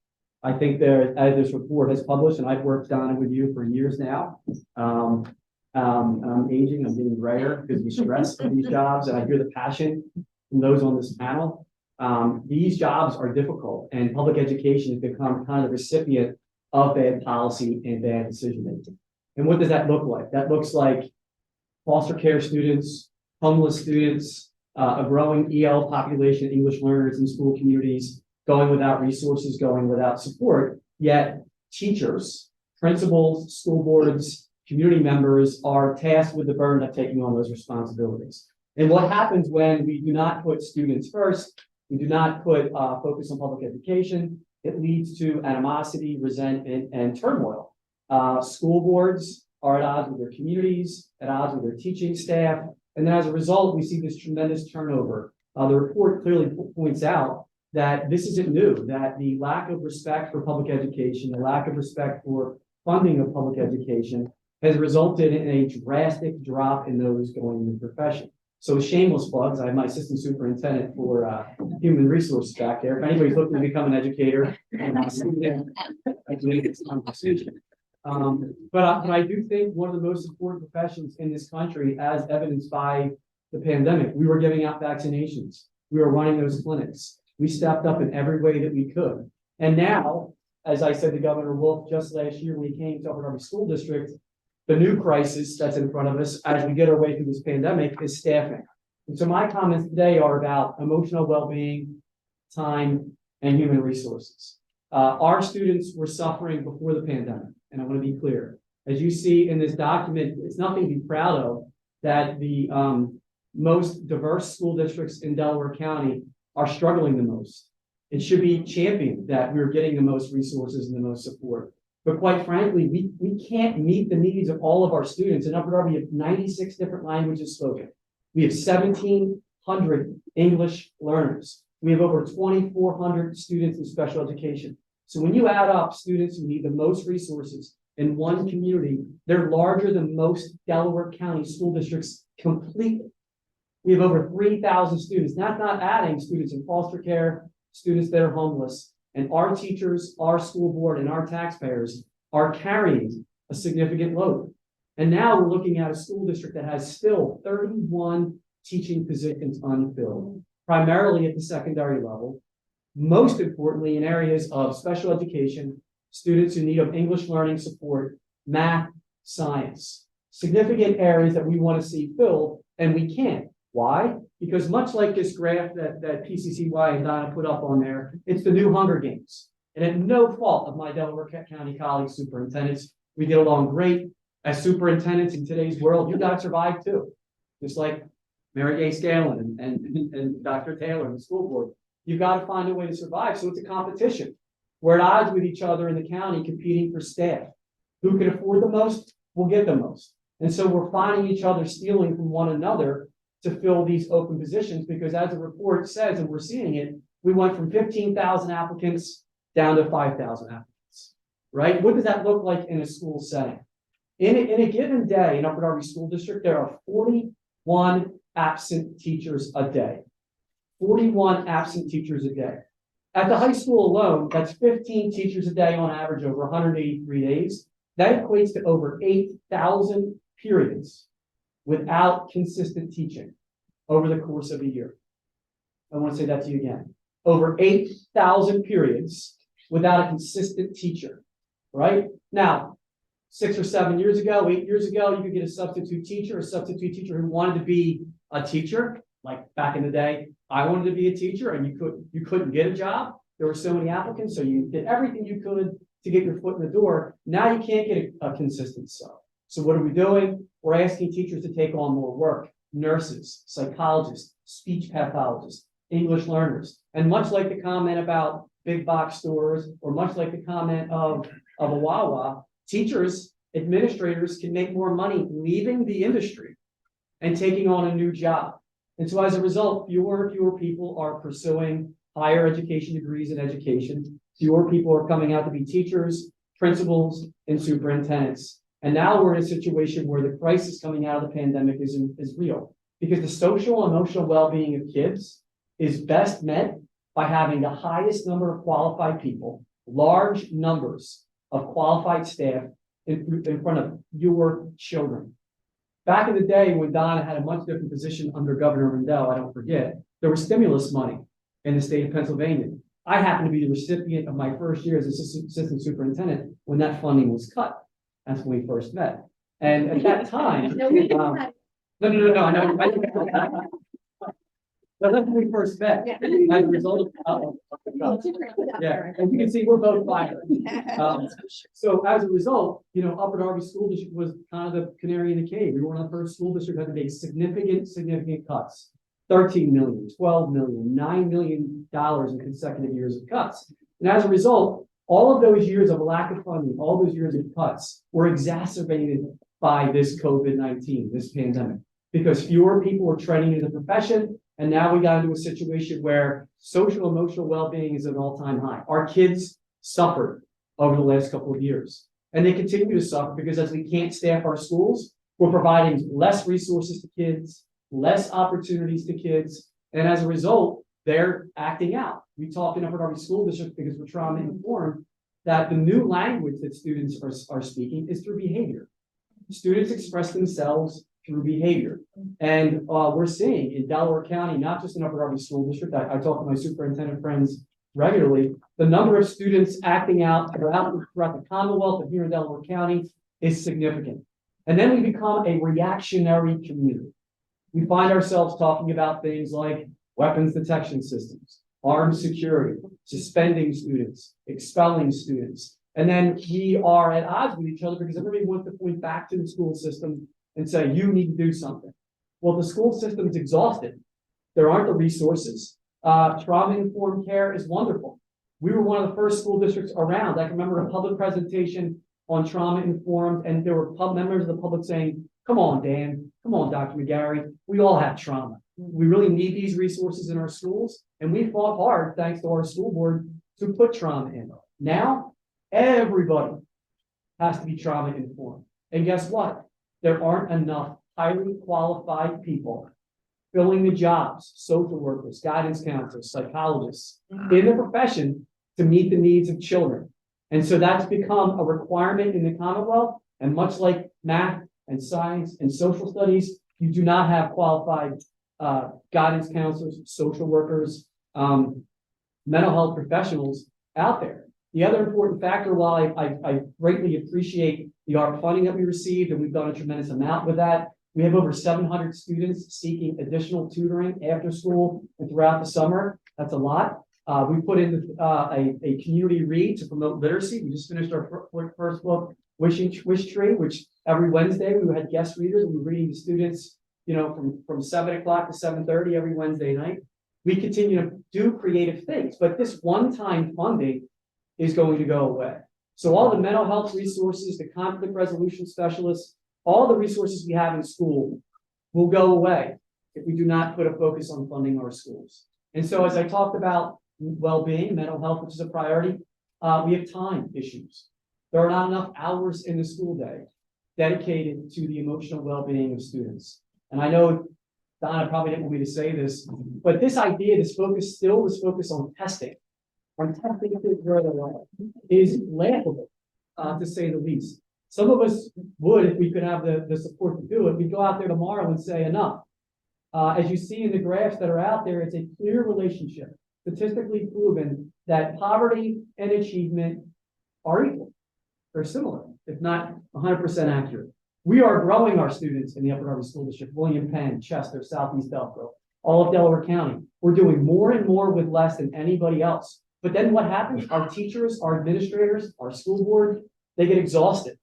I think there, as this report has published, and I've worked, Donna, with you for years now, and I'm aging, I'm getting grayer because of the stress of these jobs, and I hear the passion from those on this panel. These jobs are difficult, and public education has become kind of the recipient of bad policy and bad decision making. And what does that look like? That looks like foster care students, homeless students, a growing EL population, English learners in school communities, going without resources, going without support, yet teachers, principals, school boards, community members are tasked with the burden of taking on those responsibilities. And what happens when we do not put students first, we do not put focus on public education, it leads to animosity, resentment, and turmoil. School boards are at odds with their communities, at odds with their teaching staff, and then as a result, we see this tremendous turnover. The report clearly points out that this isn't new, that the lack of respect for public education, the lack of respect for funding of public education has resulted in a drastic drop in those going in the profession. So shameless plugs, I have my assistant superintendent for human resources back there. If anybody's looking to become an educator, I believe it's a conversation. But I do think one of the most important professions in this country, as evidenced by the pandemic, we were giving out vaccinations. We were running those clinics. We stepped up in every way that we could. And now, as I said to Governor Wolf just last year when he came to our school district, the new crisis that's in front of us as we get our way through this pandemic is staffing. And so my comments today are about emotional well-being, time, and human resources. Our students were suffering before the pandemic, and I want to be clear. As you see in this document, it's nothing to be proud of that the most diverse school districts in Delaware County are struggling the most. It should be championed that we're getting the most resources and the most support. But quite frankly, we can't meet the needs of all of our students. In Upper Darby, we have 96 different languages spoken. We have 1,700 English learners. We have over 2,400 students in special education. So when you add up students who need the most resources in one community, they're larger than most Delaware County school districts completely. We have over 3,000 students. That's not adding students in foster care, students that are homeless. And our teachers, our school board, and our taxpayers are carrying a significant load. And now we're looking at a school district that has still 31 teaching positions unfilled, primarily at the secondary level. Most importantly, in areas of special education, students in need of English learning support, math, science, significant areas that we want to see filled, and we can't. Why? Because much like this graph that PCCY and Donna put up on there, it's the new Hunger Games. And at no fault of my Delaware County colleagues, superintendents, we get along great. As superintendents in today's world, you got to survive too. Just like Mary A. Scanlon and Dr. Taylor and the school board. You've got to find a way to survive. So it's a competition. We're at odds with each other in the county competing for staff. Who can afford the most will get the most. And so we're finding each other stealing from one another to fill these open positions, because as the report says, and we're seeing it, we went from 15,000 applicants down to 5,000 applicants, right? What does that look like in a school setting? In a given day in Upper Darby School District, there are 41 absent teachers a day. 41 absent teachers a day. At the high school alone, that's 15 teachers a day on average over 183 days. That equates to over 8,000 periods without consistent teaching over the course of a year. I want to say that to you again. Over 8,000 periods without a consistent teacher, right? Now, 6 or 7 years ago, 8 years ago, you could get a substitute teacher who wanted to be a teacher. Like back in the day, I wanted to be a teacher and you couldn't get a job. There were so many applicants, so you did everything you could to get your foot in the door. Now you can't get a consistent sub. So what are we doing? We're asking teachers to take on more work. Nurses, psychologists, speech pathologists, English learners. And much like the comment about big box stores, or much like the comment of a Wawa, teachers, administrators can make more money leaving the industry and taking on a new job. And so as a result, fewer and fewer people are pursuing higher education degrees in education. Fewer people are coming out to be teachers, principals, and superintendents. And now we're in a situation where the crisis coming out of the pandemic is real, because the social and emotional well-being of kids is best met by having the highest number of qualified people, large numbers of qualified staff in front of your children. Back in the day when Donna had a much different position under Governor Rendell, I don't forget, there was stimulus money in the state of Pennsylvania. I happened to be the recipient of my first year as assistant superintendent when that funding was cut. That's when we first met. And at that time, no, I know. But that's when we first met. Yeah. As a result of, yeah, and you can see we're both fired. So as a result, Upper Darby School District was kind of the canary in the cave. We were one of the first school districts that had to make significant cuts. 13 million, 12 million, $9 million in consecutive years of cuts. And as a result, all of those years of lack of funding, all those years of cuts were exacerbated by this COVID-19, this pandemic, because fewer people were training in the profession And now we got into a situation where social emotional well-being is at an all-time high. Our kids suffered over the last couple of years. And they continue to suffer because as we can't staff our schools, we're providing less resources to kids, less opportunities to kids. And as a result, they're acting out. We talk in Upper Darby School District because we're trauma informed that the new language that students are speaking is through behavior. Students express themselves through behavior. And we're seeing in Delaware County, not just in Upper Darby School District, I talk to my superintendent friends regularly, the number of students acting out throughout the Commonwealth and here in Delaware County is significant. And then we become a reactionary community. We find ourselves talking about things like weapons detection systems, armed security, suspending students, expelling students. And then we are at odds with each other because everybody wants to point back to the school system and say, you need to do something. Well, the school system's exhausted. There aren't the resources. Trauma-informed care is wonderful. We were one of the first school districts around. I can remember a public presentation on trauma-informed, and there were members of the public saying, come on, Dan, come on, Dr. McGarry, we all have trauma. We really need these resources in our schools, and we fought hard, thanks to our school board, to put trauma in. Now, everybody has to be trauma-informed. And guess what? There aren't enough highly qualified people filling the jobs, social workers, guidance counselors, psychologists, in the profession to meet the needs of children. And so that's become a requirement in the Commonwealth. And much like math and science and social studies, you do not have qualified guidance counselors, social workers, mental health professionals out there. The other important factor, while I greatly appreciate the ARP funding that we received, and we've done a tremendous amount with that, we have over 700 students seeking additional tutoring after school and throughout the summer. That's a lot. We put in a community read to promote literacy. We just finished our first book, Wish Tree, which every Wednesday we had guest readers and we were reading to students, from 7 o'clock to 7:30 every Wednesday night. We continue to do creative things, but this one-time funding is going to go away. So all the mental health resources, the conflict resolution specialists, all the resources we have in school will go away if we do not put a focus on funding our schools. And so as I talked about well-being, mental health, which is a priority, we have time issues. There are not enough hours in the school day dedicated to the emotional well-being of students. And I know Donna probably didn't want me to say this, but this idea, this focus on testing kids where they're at, is laughable, to say the least. Some of us would, if we could have the support to do it, we'd go out there tomorrow and say enough. As you see in the graphs that are out there, it's a clear relationship, statistically proven, that poverty and achievement are equal. They're similar, if not 100% accurate. We are growing our students in the Upper Darby School District, William Penn, Chester, Southeast Delco, all of Delaware County. We're doing more and more with less than anybody else. But then what happens? Our teachers, our administrators, our school board, they get exhausted.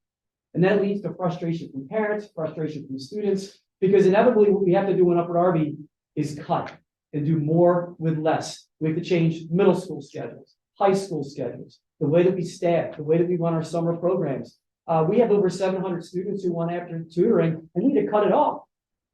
And that leads to frustration from parents, frustration from students, because inevitably what we have to do in Upper Darby is cut and do more with less. We have to change middle school schedules, high school schedules, the way that we staff, the way that we run our summer programs. We have over 700 students who want after tutoring, and we need to cut it off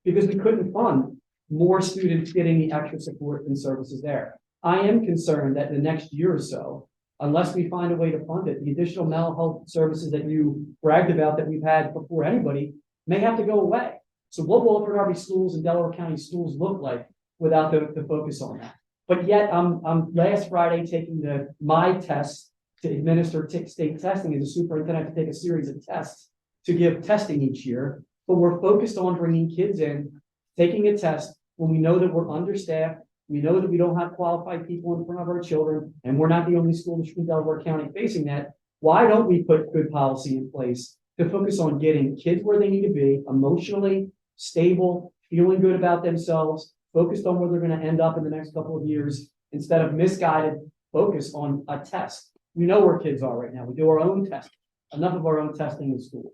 because we couldn't fund more students getting the extra support and services there. I am concerned that the next year or so, unless we find a way to fund it, the additional mental health services that you bragged about that we've had before anybody may have to go away. So what will Upper Darby schools and Delaware County schools look like without the focus on that? But yet I'm last Friday taking my tests to administer state testing as a superintendent, to take a series of tests to give testing each year. But we're focused on bringing kids in, taking a test when we know that we're understaffed. We know that we don't have qualified people in front of our children, and we're not the only school district in Delaware County facing that. Why don't we put good policy in place to focus on getting kids where they need to be, emotionally stable, feeling good about themselves, focused on where they're going to end up in the next couple of years, instead of misguided focus on a test. We know where kids are right now. We do our own testing, enough of our own testing in schools.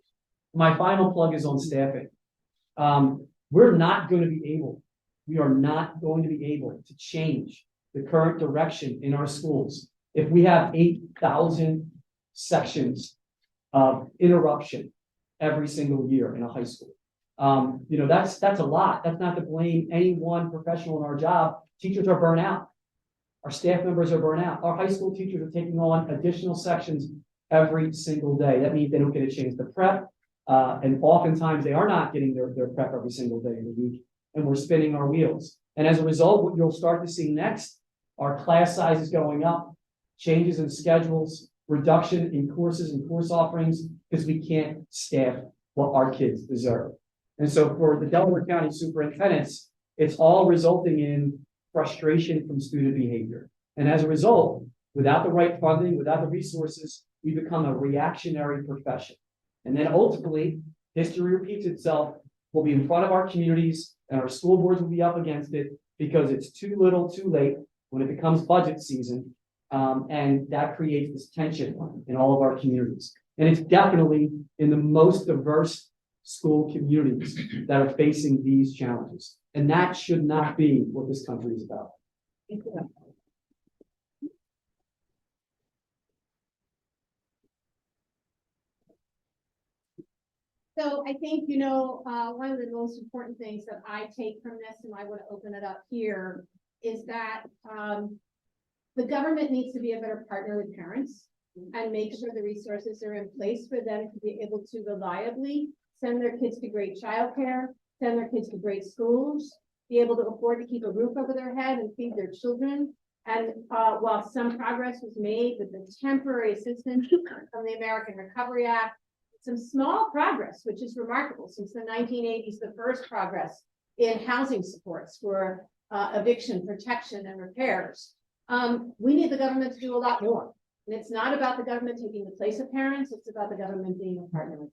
My final plug is on staffing. We are not going to be able to change the current direction in our schools if we have 8,000 sections of interruption every single year in a high school. That's a lot. That's not to blame any one professional in our job. Teachers are burnt out. Our staff members are burnt out. Our high school teachers are taking on additional sections every single day. That means they don't get a chance to prep. And oftentimes they are not getting their prep every single day of the week. And we're spinning our wheels. And as a result, what you'll start to see next are class sizes going up, changes in schedules, reduction in courses and course offerings, because we can't staff what our kids deserve. And so for the Delaware County superintendents, it's all resulting in frustration from student behavior. And as a result, without the right funding, without the resources, we become a reactionary profession. And then ultimately, history repeats itself. We'll be in front of our communities and our school boards will be up against it because it's too little, too late when it becomes budget season. And that creates this tension in all of our communities. And it's definitely in the most diverse school communities that are facing these challenges. And that should not be what this country is about. So I think, one of the most important things that I take from this, and I want to open it up here, is that the government needs to be a better partner with parents and make sure the resources are in place for them to be able to reliably send their kids to great childcare, send their kids to great schools, be able to afford to keep a roof over their head and feed their children. And while some progress was made with the temporary assistance from the American Recovery Act, some small progress, which is remarkable since the 1980s, the first progress in housing supports for eviction, protection, and repairs. We need the government to do a lot more. And it's not about the government taking the place of parents, it's about the government being a partner with parents.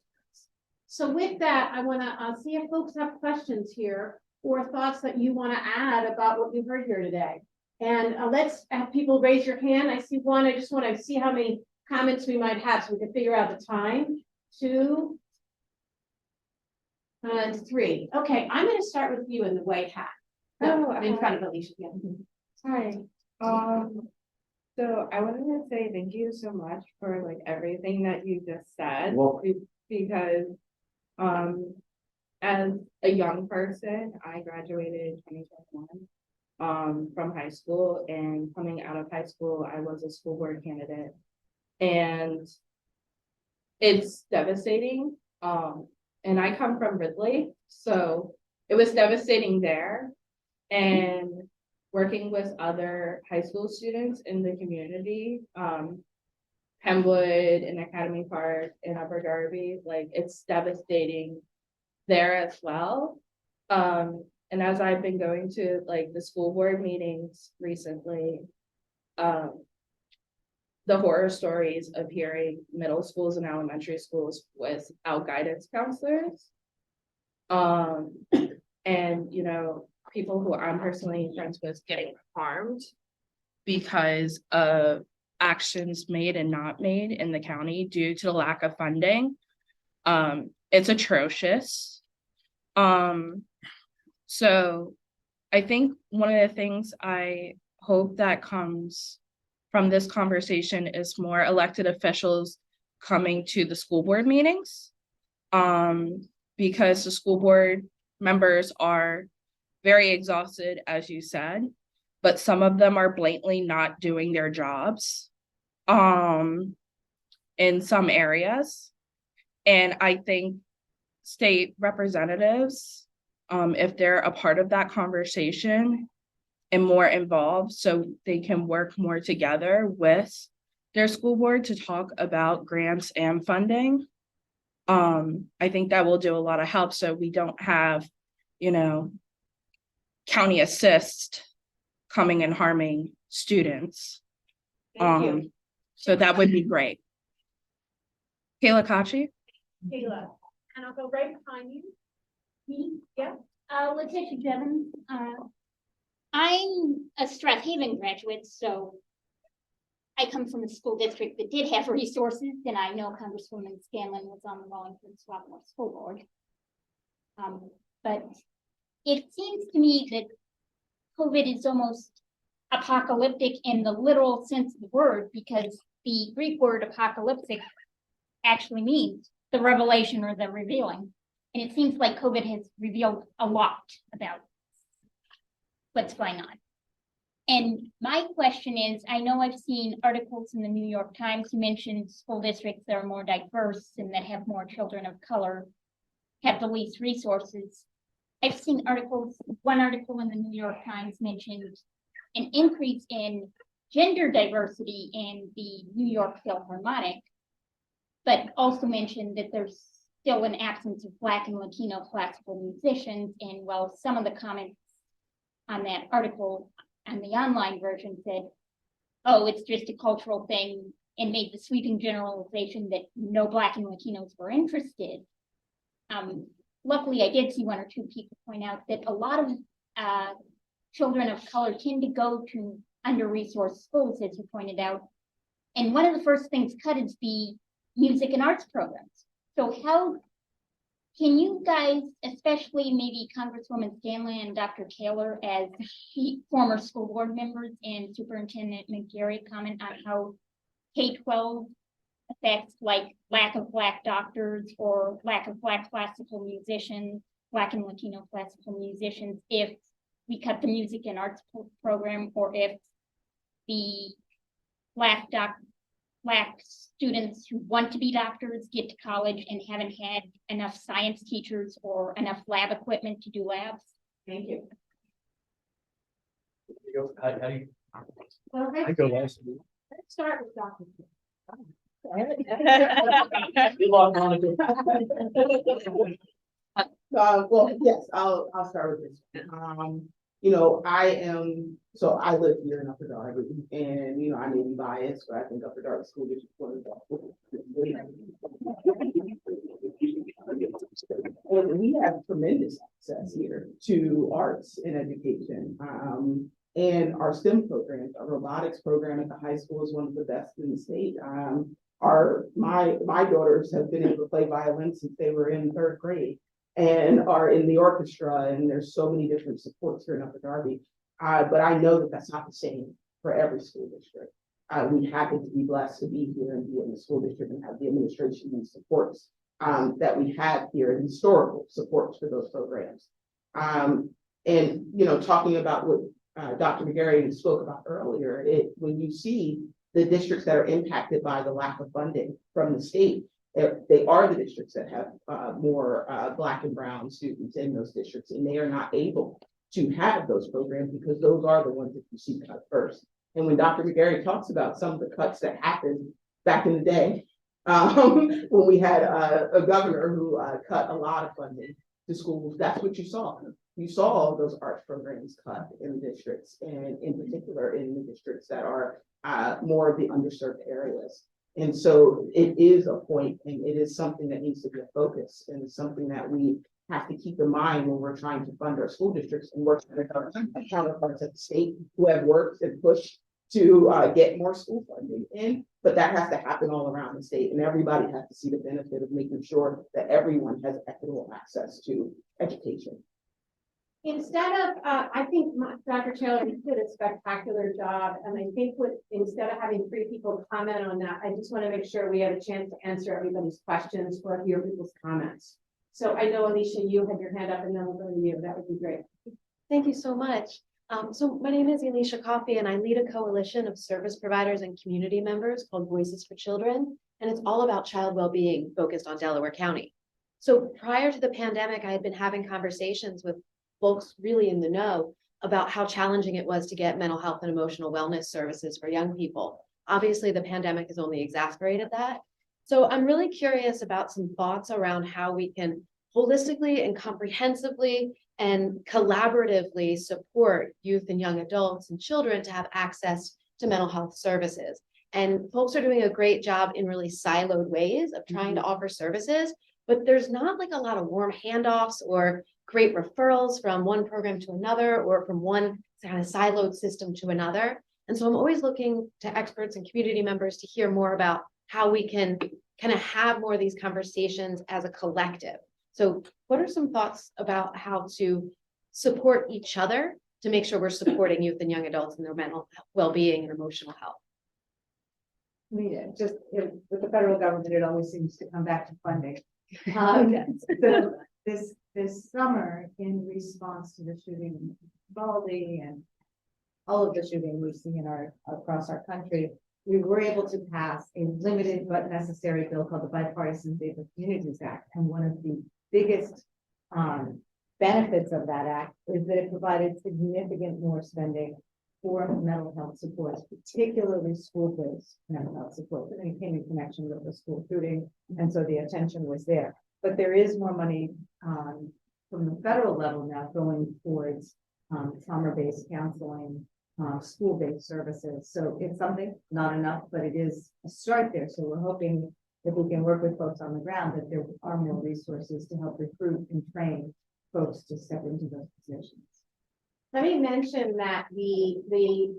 So with that, I want to see if folks have questions here or thoughts that you want to add about what you've heard here today. And let's have people raise your hand. I see one. I just want to see how many comments we might have so we can figure out the time. 2 and 3. Okay, I'm going to start with you in the white hat. In front of Alicia. Yeah. Hi. So I wanted to say thank you so much for like everything that you just said. Well, Because as a young person, I graduated 2021 from high school, and coming out of high school, I was a school board candidate, and it's devastating. And I come from Ridley, so it was devastating there. And working with other high school students in the community, Penwood and Academy Park and Upper Darby, like it's devastating there as well. And as I've been going to like the school board meetings recently, the horror stories of hearing middle schools and elementary schools without guidance counselors. And people who I'm personally friends with getting harmed because of actions made and not made in the county due to the lack of funding. It's atrocious. So I think one of the things I hope that comes from this conversation is more elected officials coming to the school board meetings, because the school board members are very exhausted, as you said, but some of them are blatantly not doing their jobs in some areas. And I think state representatives, if they're a part of that conversation and more involved, so they can work more together with their school board to talk about grants and funding, I think that will do a lot of help, so we don't have, county assist coming and harming students. Thank you. So that would be great. Kayla Kachi. Kayla, and I'll go right behind you. Me, yeah. Letitia Jevons. I'm a Strath Haven graduate, so I come from a school district that did have resources, and I know Congresswoman Scanlon was on the Wallingford-Swarthmore School Board. But it seems to me that COVID is almost apocalyptic in the literal sense of the word, because the Greek word apocalyptic actually means the revelation or the revealing. And it seems like COVID has revealed a lot about what's going on. And my question is, I know I've seen articles in the New York Times, you mentioned school districts that are more diverse and that have more children of color, have the least resources. I've seen articles, one article in the New York Times mentioned an increase in gender diversity in the New York Philharmonic, but also mentioned that there's still an absence of Black and Latino classical musicians. And while some of the comments on that article on the online version said, oh, it's just a cultural thing, and made the sweeping generalization that no Black and Latinos were interested. Luckily, I did see one or two people point out that a lot of children of color tend to go to under-resourced schools, as you pointed out. And one of the first things cut is the music and arts programs. So how can you guys, especially maybe Congresswoman Scanlon and Dr. Taylor, as former school board members, and Superintendent McGarry, comment on how K-12 affects like lack of Black doctors or lack of Black classical musicians, Black and Latino classical musicians, if we cut the music and arts program, or if the Black students who want to be doctors get to college and haven't had enough science teachers or enough lab equipment to do labs? Thank you. How do you? Well, I go last. let's start with Dr. Good luck, Monica. Well, yes, I'll start with this. You know, I live here in Upper Darby, and, you know, I may be biased, but I think Upper Darby School District and we have tremendous access here to arts and education. And our STEM programs, our robotics program at the high school is one of the best in the state. My daughters have been able to play violin since they were in 3rd grade, and are in the orchestra, and there's so many different supports here in Upper Darby. But I know that that's not the same for every school district. We happen to be blessed to be here and be in the school district and have the administration and supports that we have here, and historical supports for those programs. And, you know, talking about what Dr. McGarry spoke about earlier, when you see the districts that are impacted by the lack of funding from the state, they are the districts that have more Black and brown students in those districts, and they are not able to have those programs because those are the ones that you see cut first. And when Dr. McGarry talks about some of the cuts that happened back in the day, when we had a governor who cut a lot of funding to schools, that's what you saw. You saw those arts programs cut in the districts, and in particular in the districts that are more of the underserved areas. And so it is a point, and it is something that needs to be a focus, and it's something that we have to keep in mind when we're trying to fund our school districts and work with our counterparts at the state who have worked and pushed to get more school funding in. But that has to happen all around the state, and everybody has to see the benefit of making sure that everyone has equitable access to education. Instead of, I think Dr. Taylor did a spectacular job, and I think instead of having 3 people comment on that, I just want to make sure we have a chance to answer everybody's questions or hear people's comments. So I know, Alicia, you had your hand up, and then we'll go to you. That would be great. Thank you so much. So my name is Alicia Coffey, and I lead a coalition of service providers and community members called Voices for Children, and it's all about child well-being focused on Delaware County. So prior to the pandemic, I had been having conversations with folks really in the know about how challenging it was to get mental health and emotional wellness services for young people. Obviously, the pandemic has only exacerbated that. So I'm really curious about some thoughts around how we can holistically and comprehensively and collaboratively support youth and young adults and children to have access to mental health services. And folks are doing a great job in really siloed ways of trying to offer services, but there's not like a lot of warm handoffs or great referrals from one program to another or from one kind of siloed system to another. And so I'm always looking to experts and community members to hear more about how we can kind of have more of these conversations as a collective. So what are some thoughts about how to support each other to make sure we're supporting youth and young adults in their mental well-being and emotional health? I mean, with the federal government, it always seems to come back to funding. So this summer, in response to the shooting in Baldy and all of the shooting we've seen across our country, we were able to pass a limited but necessary bill called the Bipartisan Safer Communities Act. And one of the biggest benefits of that act is that it provided significant more spending for mental health supports, particularly school-based mental health support. And it came in connection with the school shooting, and so the attention was there. But there is more money from the federal level now going towards trauma-based counseling, school-based services. So it's something, not enough, but it is a start there. So we're hoping if we can work with folks on the ground, that there are more resources to help recruit and train folks to step into those positions. Let me mention that the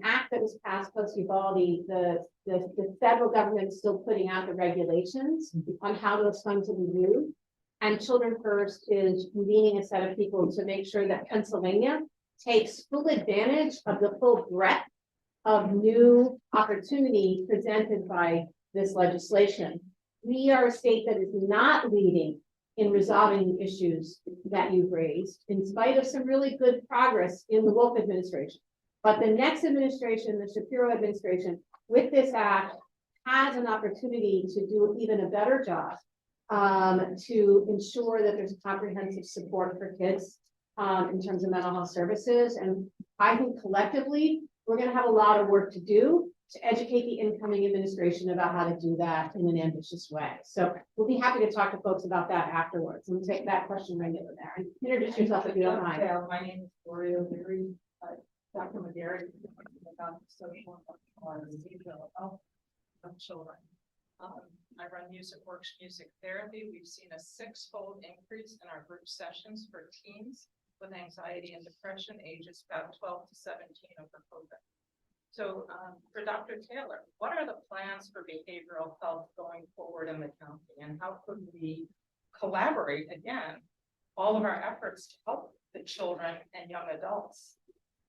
act that was passed post-Uvalde, the federal government is still putting out the regulations on how it's going to be used. And Children First is convening a set of people to make sure that Pennsylvania takes full advantage of the full breadth of new opportunity presented by this legislation. We are a state that is not leading in resolving the issues that you've raised, in spite of some really good progress in the Wolf administration. But the next administration, the Shapiro administration, with this act, has an opportunity to do even a better job to ensure that there's comprehensive support for kids in terms of mental health services. And I think collectively, we're going to have a lot of work to do to educate the incoming administration about how to do that in an ambitious way. So we'll be happy to talk to folks about that afterwards. And we'll take that question right over there. And introduce yourself if you don't mind. My name is Gloria O'Leary. Dr. McGarry, about social and behavioral health of children. I run Music Works Music Therapy. We've seen a 6-fold increase in our group sessions for teens with anxiety and depression, ages about 12 to 17 over COVID. So for Dr. Taylor, what are the plans for behavioral health going forward in the county, and how could we collaborate again, all of our efforts to help the children and young adults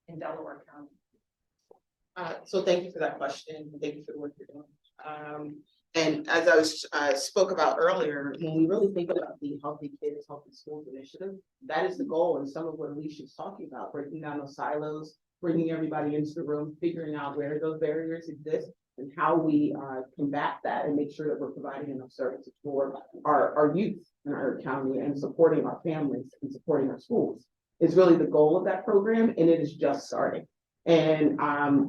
in Delaware County? So thank you for that question. Thank you for the work you're doing. And as I spoke about earlier, when we really think about the Healthy Kids, Healthy Schools initiative, that is the goal, and some of what Alicia's talking about, breaking down those silos, bringing everybody into the room, figuring out where those barriers exist and how we combat that and make sure that we're providing enough services for our youth in our county and supporting our families and supporting our schools is really the goal of that program, and it is just starting. And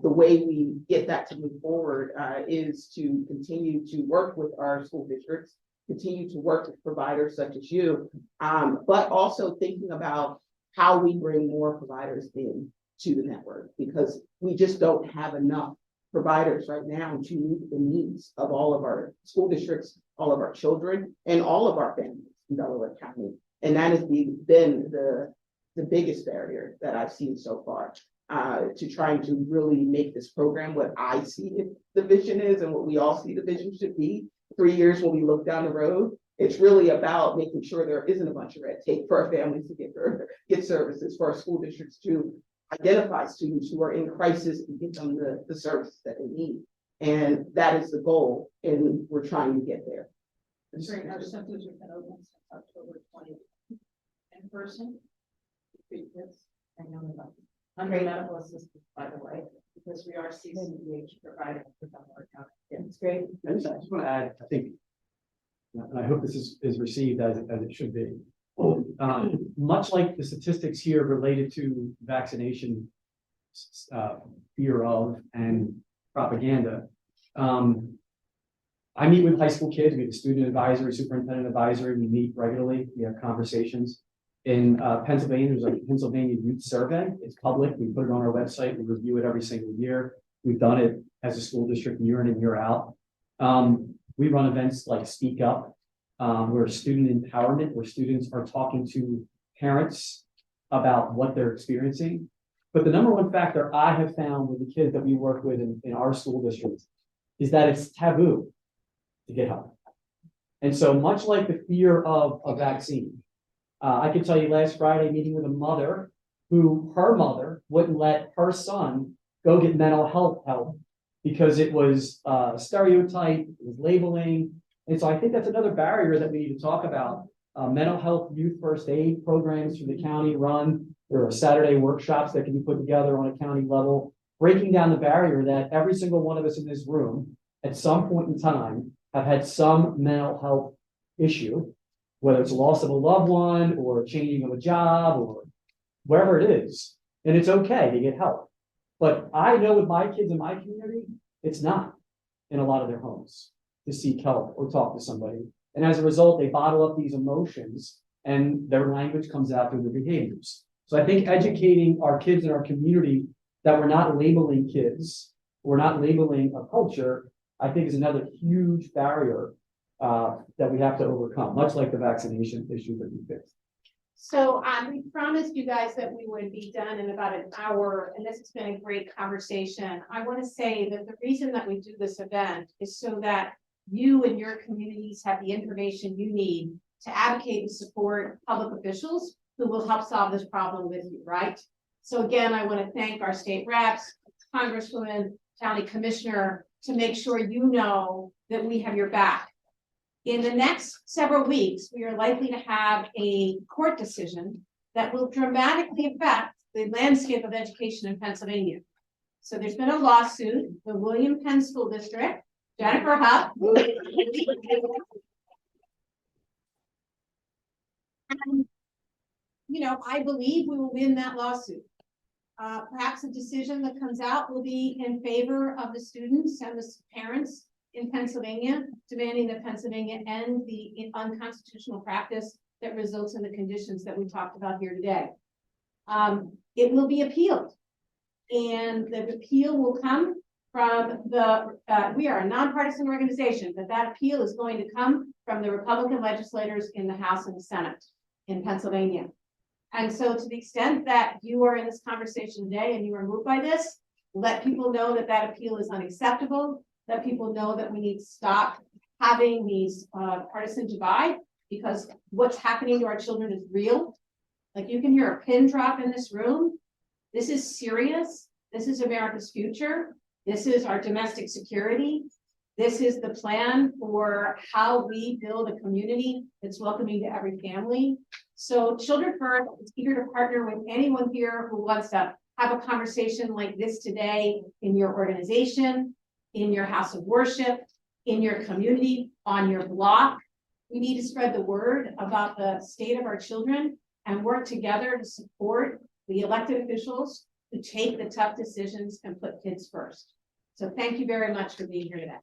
the way we get that to move forward is to continue to work with our school districts, continue to work with providers such as you, but also thinking about how we bring more providers in to the network, because we just don't have enough providers right now to meet the needs of all of our school districts, all of our children, and all of our families in Delaware County. And that has been the biggest barrier that I've seen so far to trying to really make this program what I see the vision is and what we all see the vision should be. 3 years when we look down the road, it's really about making sure there isn't a bunch of red tape for our families to get services, for our school districts to identify students who are in crisis and give them the services that they need. And that is the goal, and we're trying to get there. Our centers have been open since October 20th. In person, I know about it. under medical assistance, by the way, because we are CCDH providing for Delaware County. It's great. I just want to add, I think, and I hope this is received as it should be. Much like the statistics here related to vaccination, fear of and propaganda, I meet with high school kids. We have a student advisory, superintendent advisory. We meet regularly. We have conversations. In Pennsylvania, there's a Pennsylvania Youth Survey. It's public. We put it on our website. We review it every single year. We've done it as a school district year in and year out. We run events like Speak Up, where student empowerment, where students are talking to parents about what they're experiencing. But the number one factor I have found with the kids that we work with in our school districts is that it's taboo to get help. And so much like the fear of a vaccine, I can tell you last Friday, meeting with a mother who her mother wouldn't let her son go get mental health help because it was stereotype, it was labeling, And so I think that's another barrier that we need to talk about. Mental health youth first aid programs through the county run. There are Saturday workshops that can be put together on a county level, breaking down the barrier that every single one of us in this room at some point in time have had some mental health issue, whether it's a loss of a loved one or changing of a job or wherever it is. And it's okay to get help. But I know with my kids in my community, it's not in a lot of their homes to seek help or talk to somebody. And as a result, they bottle up these emotions and their language comes out through their behaviors. So I think educating our kids in our community that we're not labeling kids, we're not labeling a culture, I think is another huge barrier that we have to overcome, much like the vaccination issue that we fixed. So we promised you guys that we would be done in about an hour, and this has been a great conversation. I want to say that the reason that we do this event is so that you and your communities have the information you need to advocate and support public officials who will help solve this problem with you, right? So again, I want to thank our state reps, Congresswoman, County Commissioner, to make sure you know that we have your back. In the next several weeks, we are likely to have a court decision that will dramatically affect the landscape of education in Pennsylvania. So there's been a lawsuit, the William Penn School District, Jennifer Huff. And, you know, I believe we will win that lawsuit. Perhaps a decision that comes out will be in favor of the students and the parents in Pennsylvania, demanding that Pennsylvania end the unconstitutional practice that results in the conditions that we talked about here today. It will be appealed, and the appeal will come from we are a nonpartisan organization, but that appeal is going to come from the Republican legislators in the House and the Senate in Pennsylvania. And so to the extent that you are in this conversation today and you are moved by this, let people know that that appeal is unacceptable. Let people know that we need to stop having these partisan divide, because what's happening to our children is real. Like, you can hear a pin drop in this room. This is serious. This is America's future. This is our domestic security. This is the plan for how we build a community that's welcoming to every family. So Children First is eager to partner with anyone here who wants to have a conversation like this today in your organization, in your house of worship, in your community, on your block. We need to spread the word about the state of our children and work together to support the elected officials who take the tough decisions and put kids first. So thank you very much for being here today.